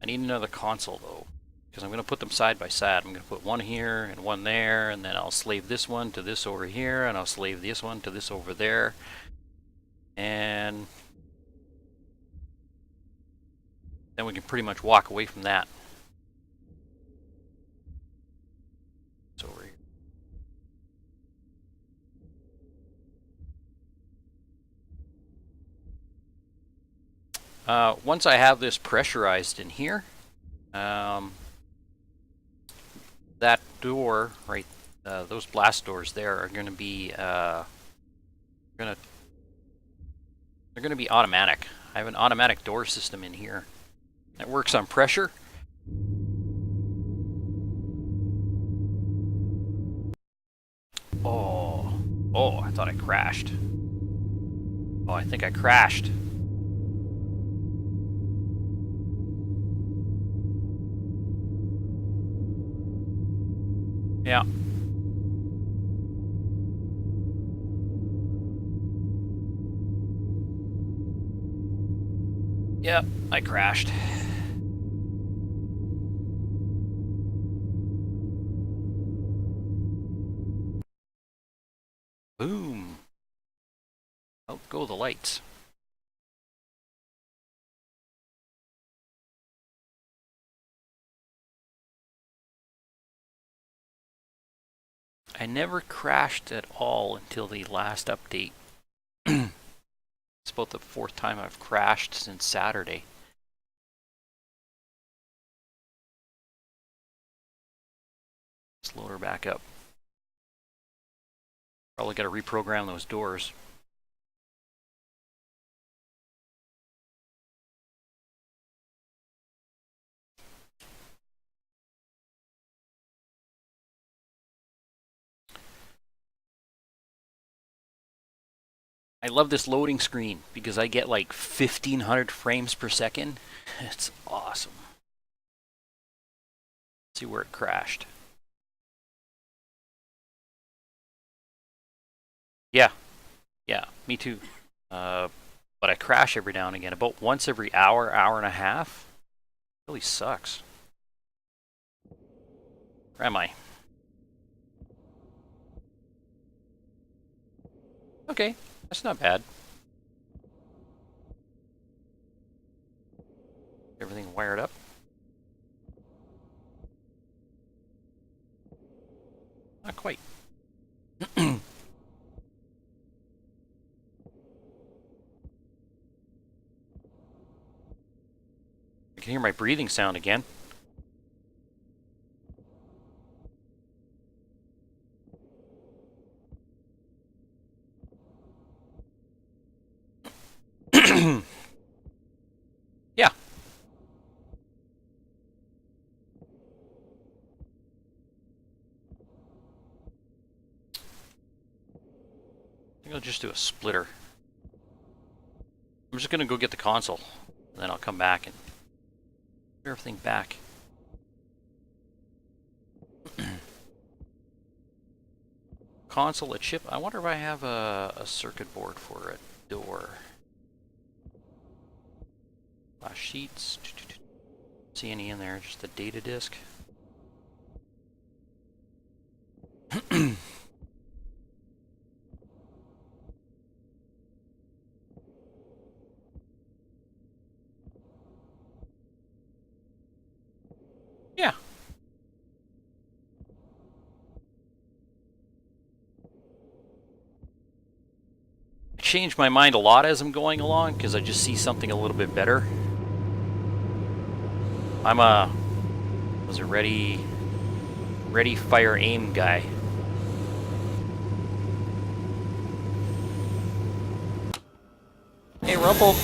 I need another console though, because I'm going to put them side by side. I'm going to put one here and one there, and then I'll slave this one to this over here, and I'll slave this one to this over there. And then we can pretty much walk away from that. It's over here. Once I have this pressurized in here, that door, right, those blast doors there are going to be, they're going to be automatic. I have an automatic door system in here that works on pressure. Oh, I thought I crashed. Oh, I think I crashed. Yeah. Yep, I crashed. Boom. Out go the lights. I never crashed at all until the last update. It's about the 4th time I've crashed since Saturday. Let's load her back up. Probably got to reprogram those doors. I love this loading screen because I get like 1500 frames per second. It's awesome. Let's see where it crashed. Yeah, me too. But I crash every now and again, about once every hour, hour and a half. It really sucks. Where am I? Okay, that's not bad. Everything wired up. Not quite. I can hear my breathing sound again. Yeah. I think I'll just do a splitter. I'm just gonna go get the console, and then I'll come back and put everything back. Console, a chip. I wonder if I have a circuit board for a door. Flash sheets. See any in there? Just the data disk. Yeah. I change my mind a lot as I'm going along because I just see something a little bit better. I'm was a ready, fire, aim guy. Hey, Rumple.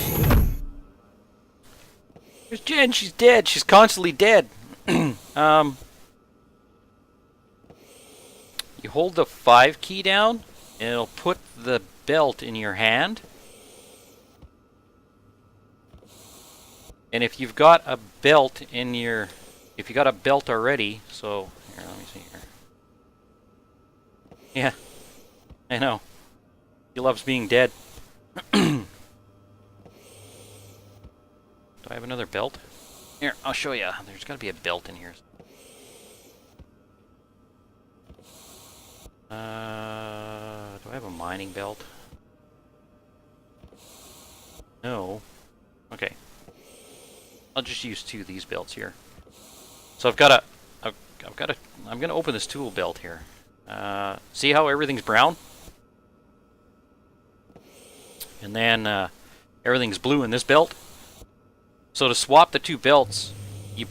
There's Jen. She's dead. She's constantly dead. You hold the 5 key down, and it'll put the belt in your hand. And if you've got a belt in your, if you got a belt already, so here, let me see here. Yeah, I know. He loves being dead. Do I have another belt? Here, I'll show you. There's got to be a belt in here. Do I have a mining belt? No. Okay. I'll just use 2 of these belts here. So I'm gonna open this tool belt here. See how everything's brown? And then everything's blue in this belt. So to swap the 2 belts, you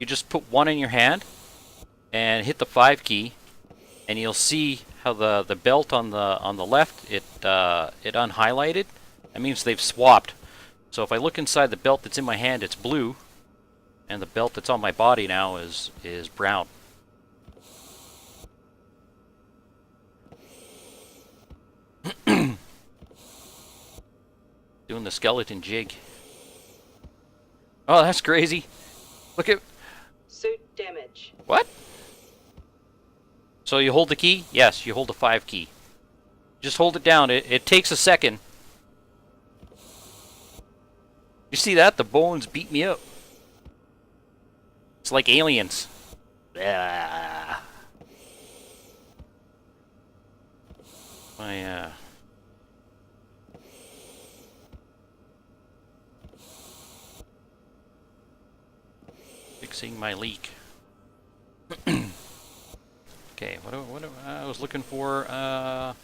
just put one in your hand and hit the 5 key, and you'll see how the belt on the left it unhighlighted. That means they've swapped. So if I look inside the belt that's in my hand, it's blue, and the belt that's on my body now is brown. Doing the skeleton jig. Oh, that's crazy. Look at... Suit damage. What? So you hold the key? Yes, you hold the 5 key. Just hold it down. It takes a second. You see that? The bones beat me up. It's like aliens. Ah. My, fixing my leak. Okay, what I was looking for, I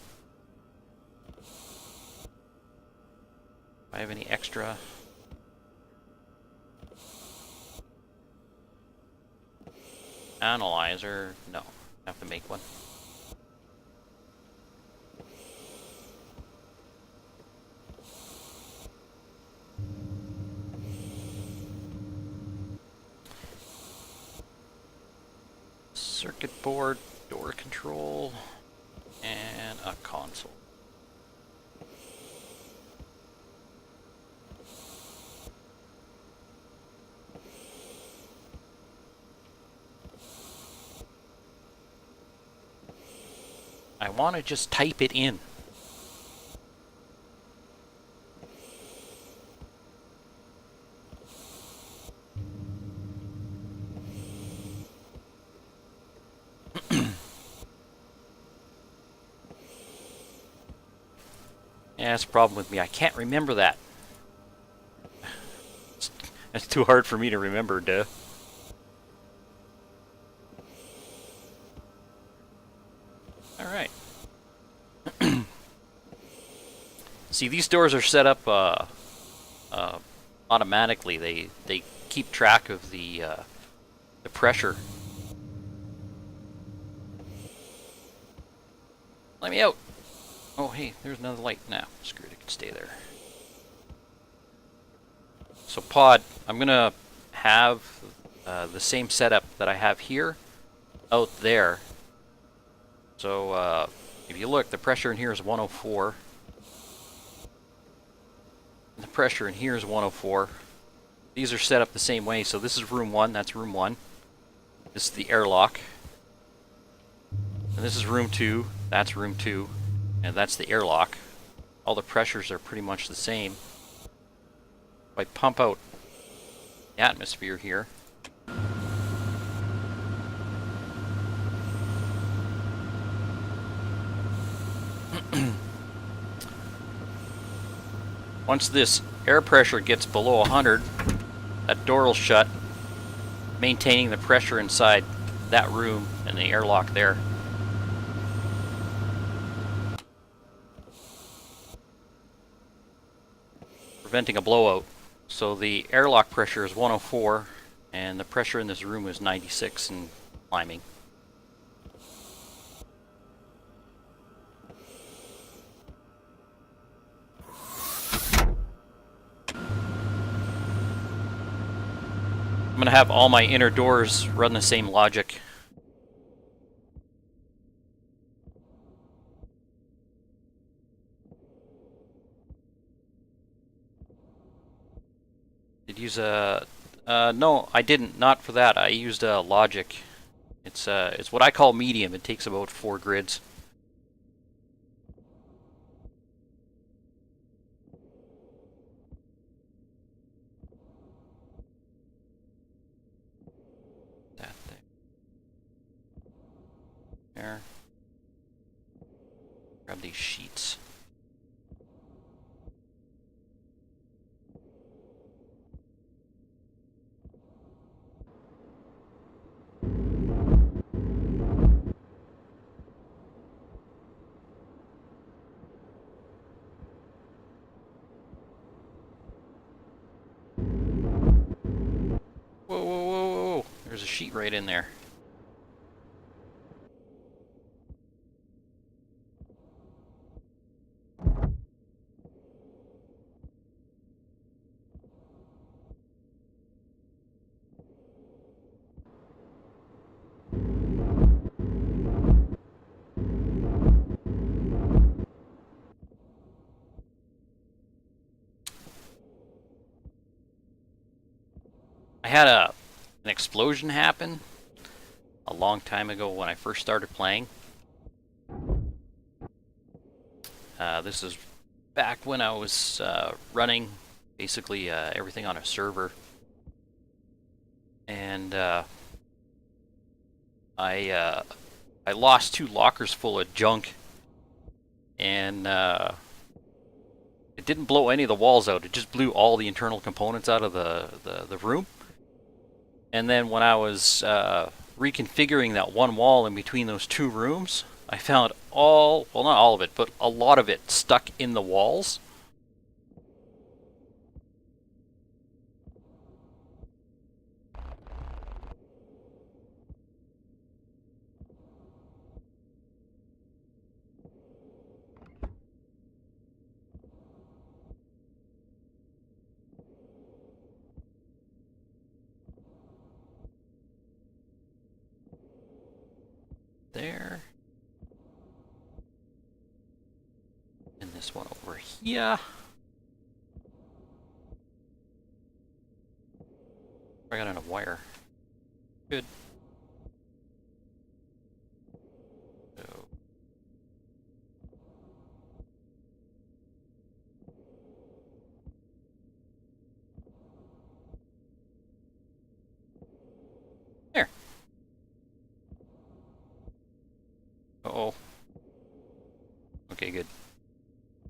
have any extra? Analyzer? No, have to make one. Circuit board, door control, and a console. I want to just type it in. Yeah, that's a problem with me. I can't remember that. It's too hard for me to remember, duh. Alright. See, these doors are set up automatically. They keep track of the pressure. Let me out! Oh, hey, there's another light. Now, screw it, it can stay there. So pod, I'm gonna have the same setup that I have here out there. So if you look, the pressure in here is 104. The pressure in here is 104. These are set up the same way. So this is room 1, that's room 1. This is the airlock. And this is room 2, that's room 2. And that's the airlock. All the pressures are pretty much the same. If I pump out the atmosphere here, once this air pressure gets below 100, that door will shut, maintaining the pressure inside that room and the airlock there. Preventing a blowout. So the airlock pressure is 104 and the pressure in this room is 96 and climbing. I'm going to have all my inner doors run the same logic. Did use a no, I didn't. Not for that. I used a logic. It's what I call medium. It takes about 4 grids. there. Grab these sheets. Whoa, whoa, whoa, whoa. There's a sheet right in there. I had an explosion happen a long time ago when I first started playing. This is back when I was running basically everything on a server, and I lost 2 lockers full of junk, and it didn't blow any of the walls out. It just blew all the internal components out of the room. And then when I was reconfiguring that one wall in between those 2 rooms, I found well, not all of it, but a lot of it stuck in the walls. There. And this one over here. I got enough wire. Good. So. There. Uh-oh. Okay, good.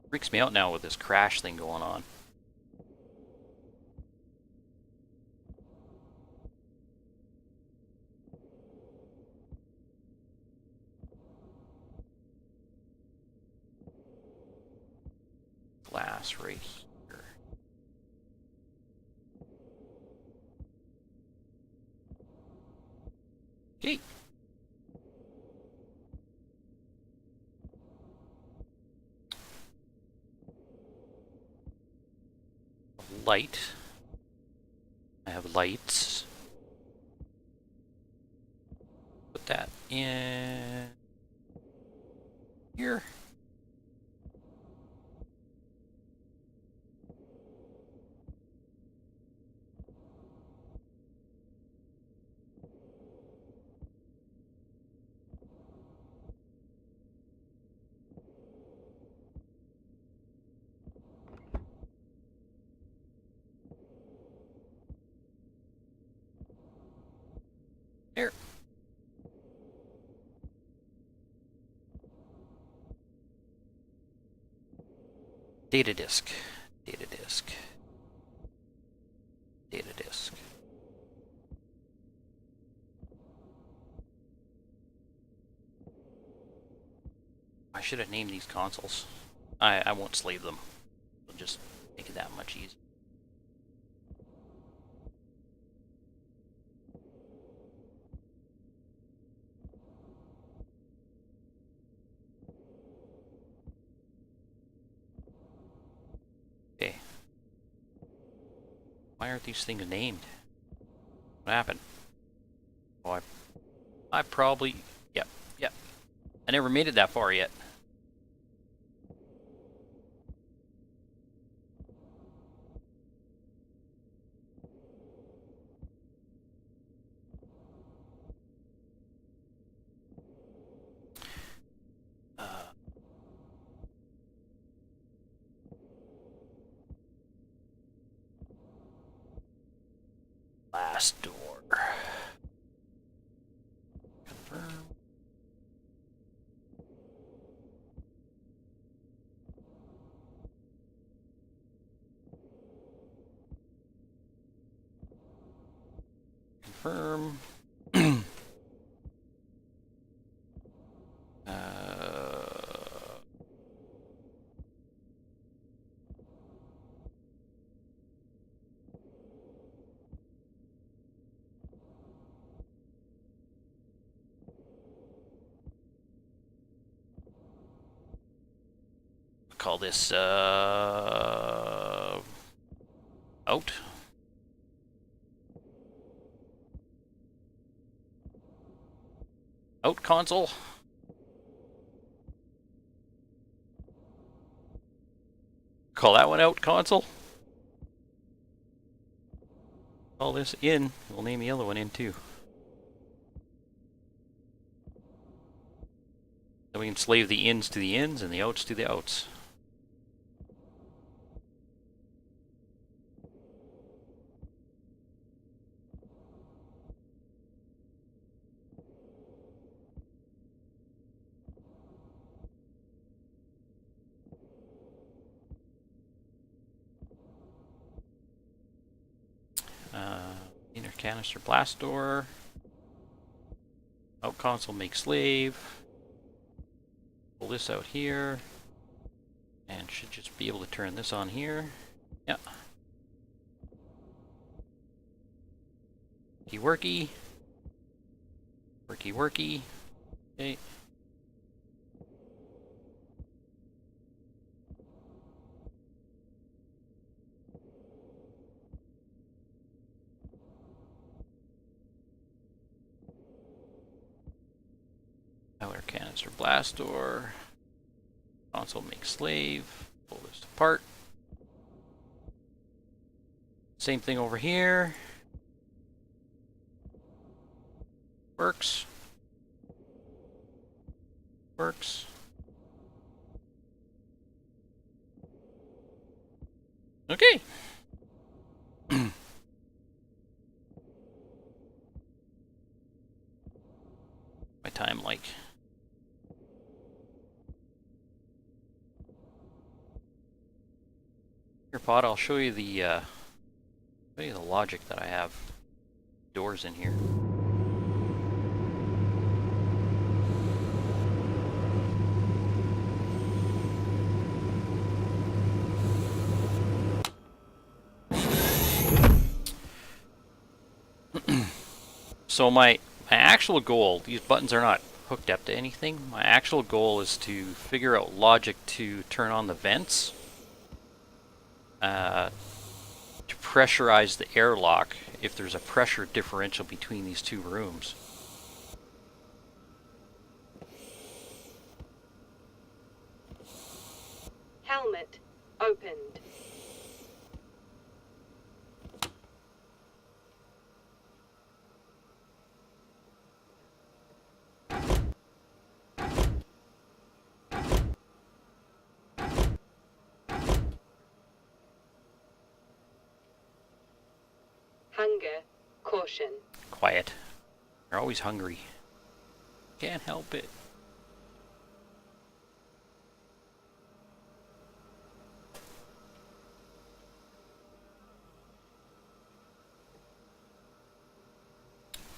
Freaks me out now with this crash thing going on. Glass right here. Okay. Light. I have lights. Put that in here. There. Data disk. Data disk. Data disk. I should have named these consoles. I won't slave them. It'll just make it that much easier. Okay. Why aren't these things named? What happened? Oh, I probably... Yep, yep. I never made it that far yet. Last door. Confirm. confirm. Call this out. Out console. Call that one out console. Call this in. We'll name the other one in too. Then we can slave the ins to the ins and the outs to the outs. Inner canister blast door. Out console make slave. Pull this out here. And should just be able to turn this on here. Yeah. Worky. Worky worky. Okay. Outer canister blast door. Console make slave. Pull this apart. Same thing over here. Works. Works. Okay. My time like. Here, Pod, I'll show you the logic that I have. Doors in here. So my actual goal, these buttons are not hooked up to anything. My actual goal is to figure out logic to turn on the vents. To pressurize the airlock if there's a pressure differential between these two rooms. Helmet opened. Hunger, caution. Quiet. They're always hungry. Can't help it.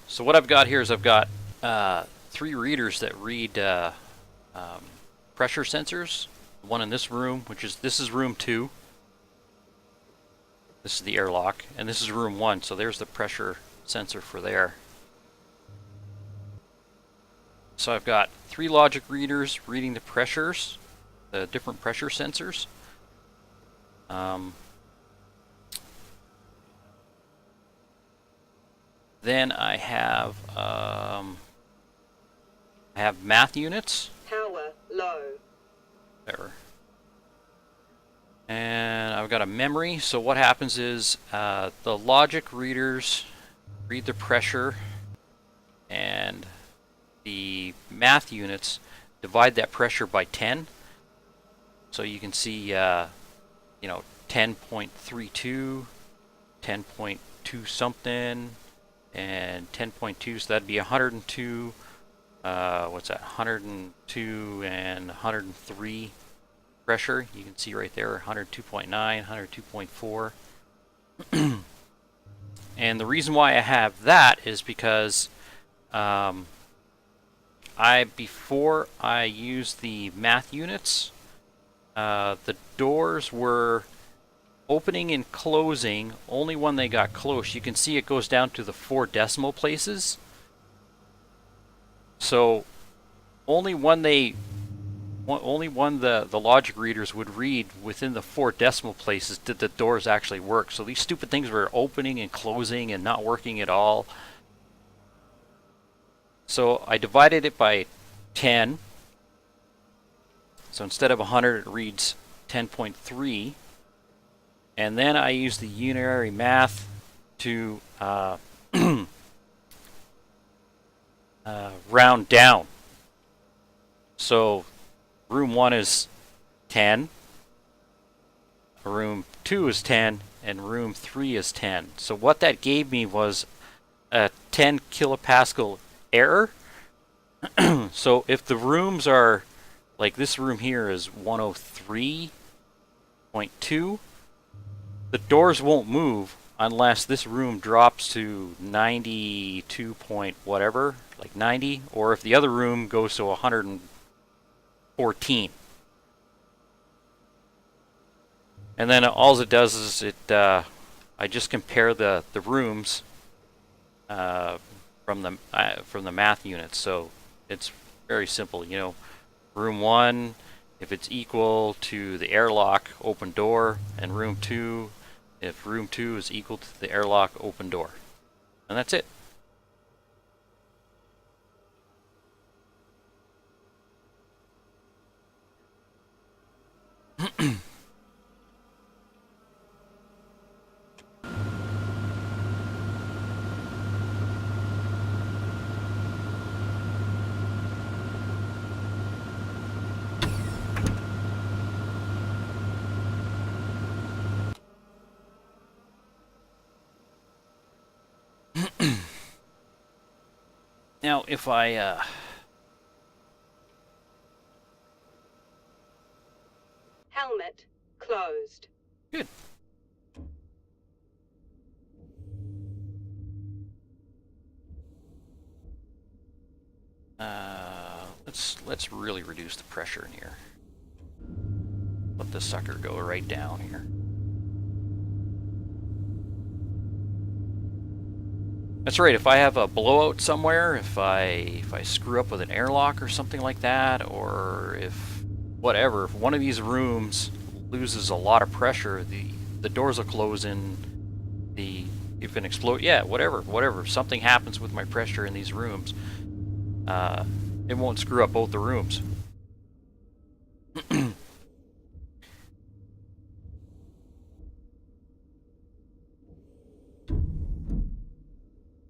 So what I've got here is I've got 3 readers that read pressure sensors. One in this room, this is room 2. This is the airlock, and this is room 1, so there's the pressure sensor for there. So I've got 3 logic readers reading the pressures, the different pressure sensors. Then I have math units. Power low. Whatever. And I've got a memory. So what happens is the logic readers read the pressure, and the math units divide that pressure by 10. So you can see, 10.32, 10.2 something, and 10.2. So that'd be 102. What's that? 102 and 103. Pressure, you can see right there, 102.9, 102.4. And the reason why I have that is because before I used the math units, the doors were opening and closing only when they got close. You can see it goes down to the 4 decimal places. So only when the logic readers would read within the 4 decimal places did the doors actually work. So these stupid things were opening and closing and not working at all. So I divided it by 10. So instead of 100, it reads 10.3. And then I use the unitary math to round down. So room 1 is 10, room 2 is 10, and room 3 is 10. So what that gave me was a 10 kilopascal error. So if the rooms are, like this room here is 103.2, the doors won't move unless this room drops to 92 point whatever, like 90, or if the other room goes to 114. And then all it does is I just compare the rooms from the math units. So it's very simple, you know. Room 1, if it's equal to the airlock open door, and room 2, if room 2 is equal to the airlock open door. And that's it. Now, if I Helmet closed. good. Let's really reduce the pressure in here. Let this sucker go right down here. That's right, if I have a blowout somewhere, if I screw up with an airlock or something like that, or if whatever, if one of these rooms loses a lot of pressure, the doors will close in, if an explode, yeah, whatever, something happens with my pressure in these rooms, it won't screw up both the rooms.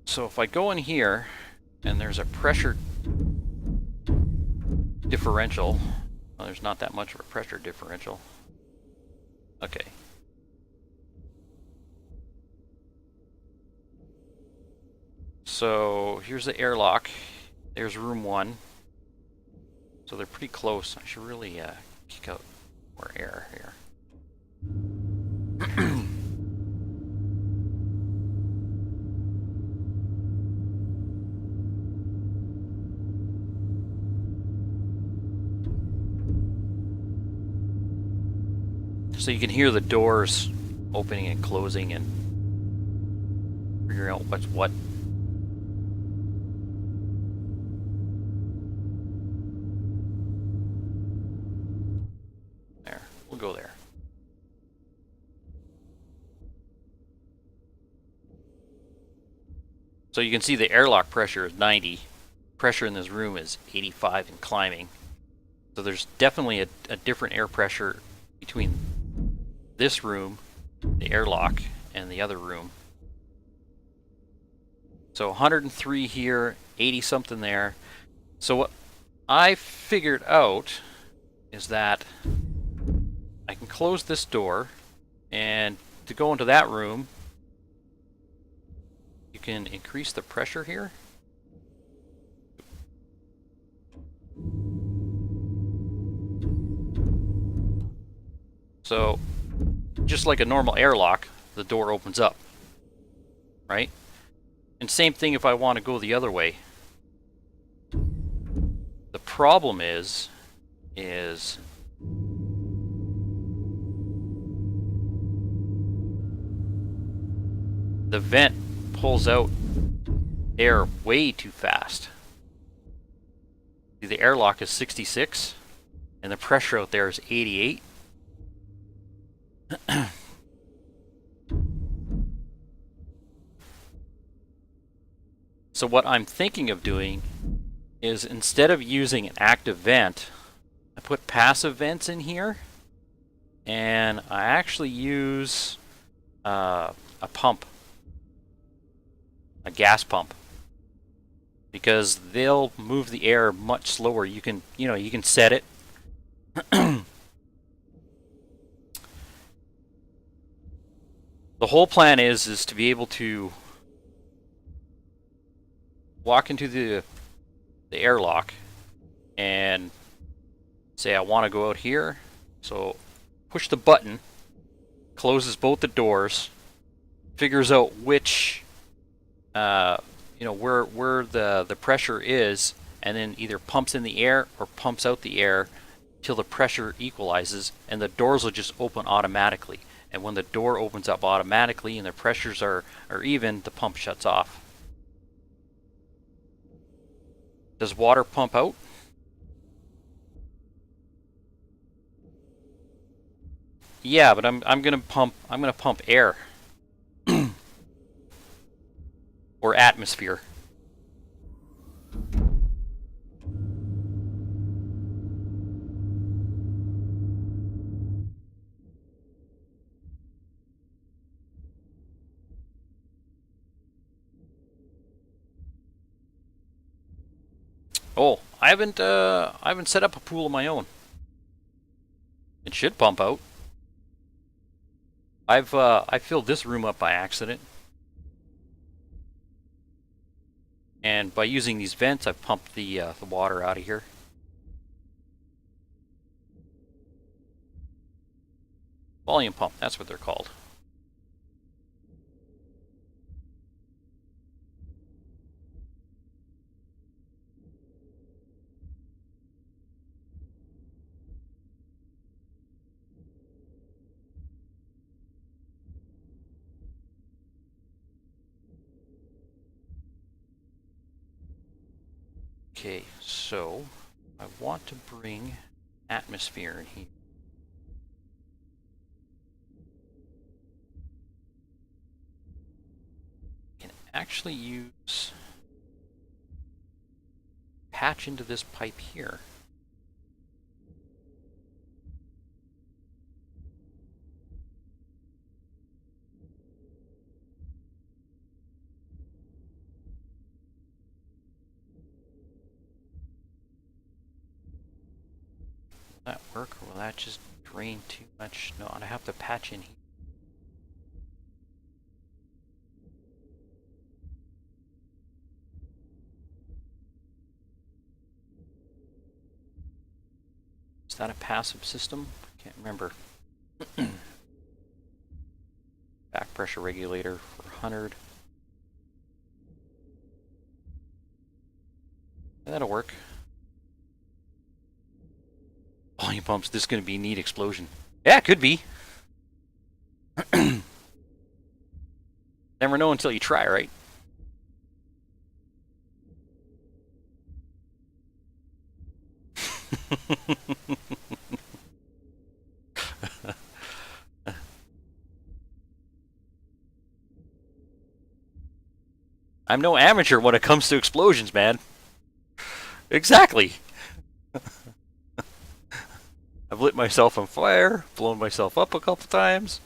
So if I go in here and there's a pressure differential, well, there's not that much of a pressure differential. Okay. So here's the airlock. There's room 1. So they're pretty close. I should really kick out more air here. So you can hear the doors opening and closing and figuring out what's what. There, we'll go there. So you can see the airlock pressure is 90. Pressure in this room is 85 and climbing. So there's definitely a different air pressure between this room, the airlock, and the other room. So 103 here, 80 something there. So what I figured out is that I can close this door, and to go into that room, you can increase the pressure here. So just like a normal airlock, the door opens up. right? And same thing if I want to go the other way. The problem is the vent pulls out air way too fast. The airlock is 66 and the pressure out there is 88. So what I'm thinking of doing is, instead of using an active vent, I put passive vents in here, and I actually use a pump, a gas pump, because they'll move the air much slower. You can set it. The whole plan is to be able to walk into the airlock and say I want to go out here. So push the button, closes both the doors, figures out which where the pressure is, and then either pumps in the air or pumps out the air till the pressure equalizes, and the doors will just open automatically. And when the door opens up automatically and the pressures are even, the pump shuts off. Does water pump out? Yeah, but I'm gonna pump air or atmosphere. Oh, I haven't set up a pool of my own. It should pump out. I filled this room up by accident, and by using these vents, I've pumped the water out of here. Volume pump, that's what they're called. Okay, so I want to bring atmosphere in here. I can actually use patch into this pipe here. Will that work, or will that just drain too much? No, I have to patch in here. Is that a passive system? I can't remember. Back pressure regulator for 100. That'll work. Volume pumps, this is going to be a neat explosion. Yeah, it could be. Never know until you try, right? I'm no amateur when it comes to explosions, man. Exactly. I've lit myself on fire, blown myself up a couple times.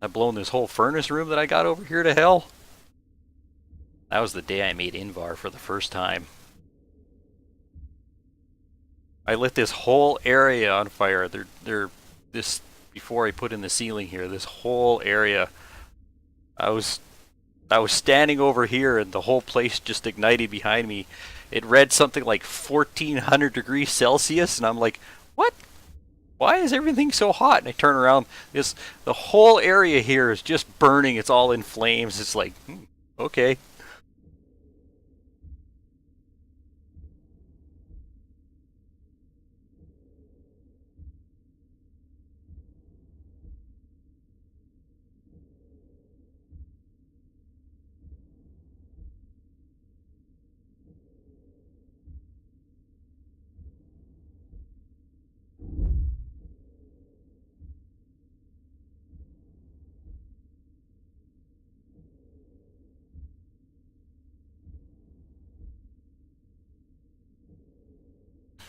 I've blown this whole furnace room that I got over here to hell. That was the day I made Invar for the first time. I lit this whole area on fire. This before I put in the ceiling here. This whole area. I was standing over here, and the whole place just ignited behind me. It read something like 1400 degrees Celsius, and I'm like, what? why is everything so hot? And I turn around, the whole area here is just burning. It's all in flames. It's like, okay.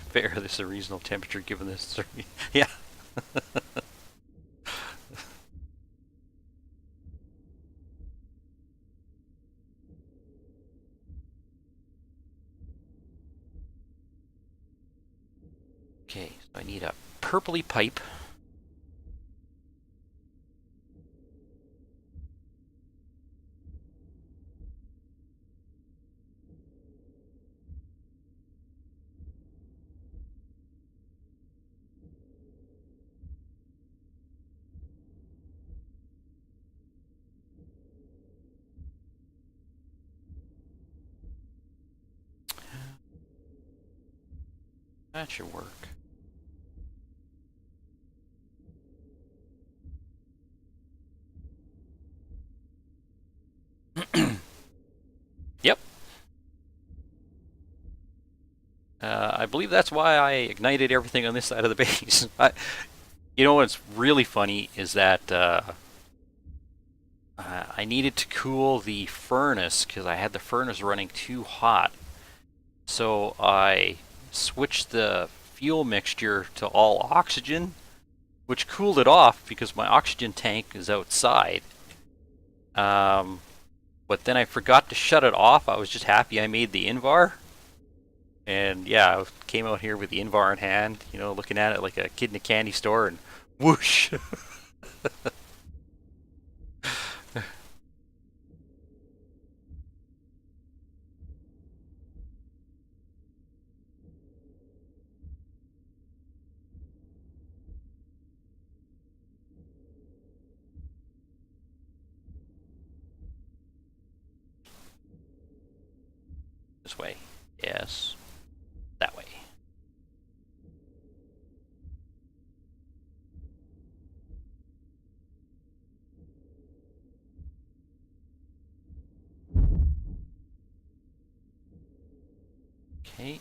Fair, this is a reasonable temperature given this. Yeah. Okay, so I need a purpley pipe. That should work. Yep. I believe that's why I ignited everything on this side of the base. You know what's really funny is that I needed to cool the furnace because I had the furnace running too hot. So I switched the fuel mixture to all oxygen, which cooled it off because my oxygen tank is outside. But then I forgot to shut it off. I was just happy I made the Invar. And yeah, I came out here with the Invar in hand, you know, looking at it like a kid in a candy store, and whoosh! This way. Yes. That way. Okay.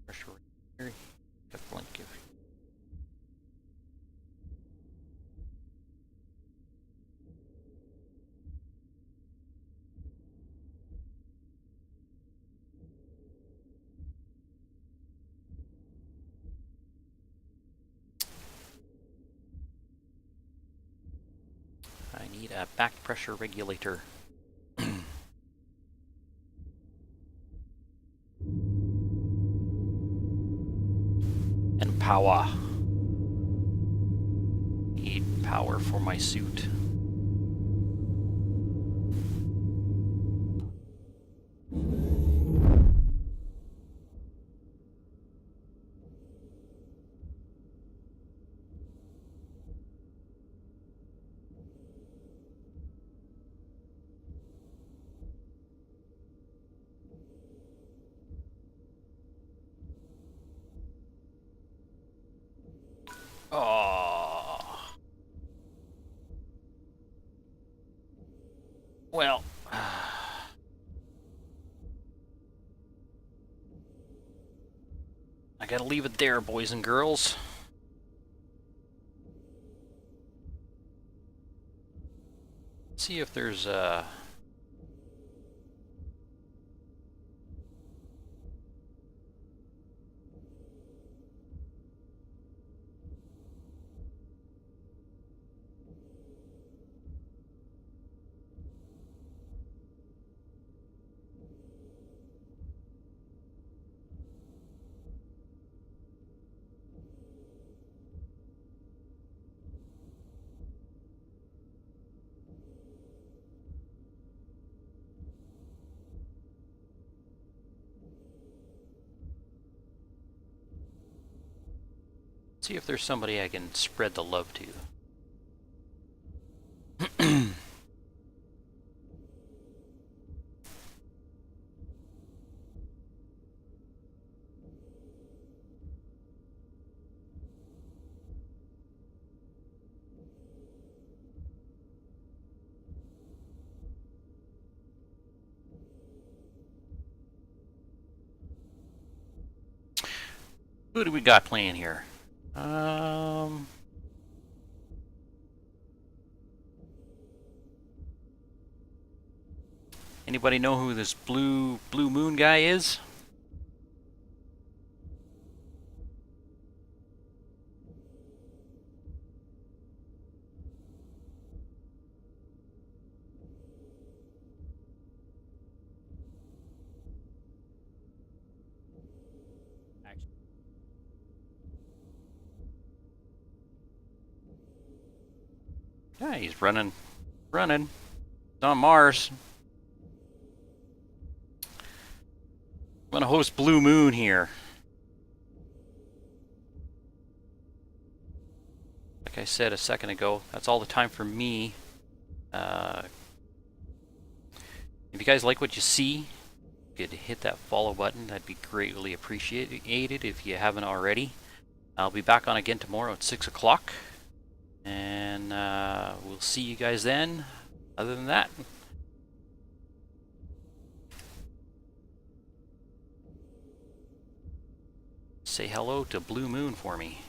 Pressure here. Blink if I need a back pressure regulator. And power. Need power for my suit. Oh. Well. I gotta leave it there, boys and girls. See if there's See if there's somebody I can spread the love to. Who do we got playing here? Anybody know who this blue moon guy is? Yeah, he's running. He's on Mars. I'm gonna host Blue Moon here. Like I said a second ago, that's all the time for me. If you guys like what you see, you could hit that follow button. That'd be greatly appreciated if you haven't already. I'll be back on again tomorrow at 6 o'clock. And we'll see you guys then. Other than that, say hello to Blue Moon for me.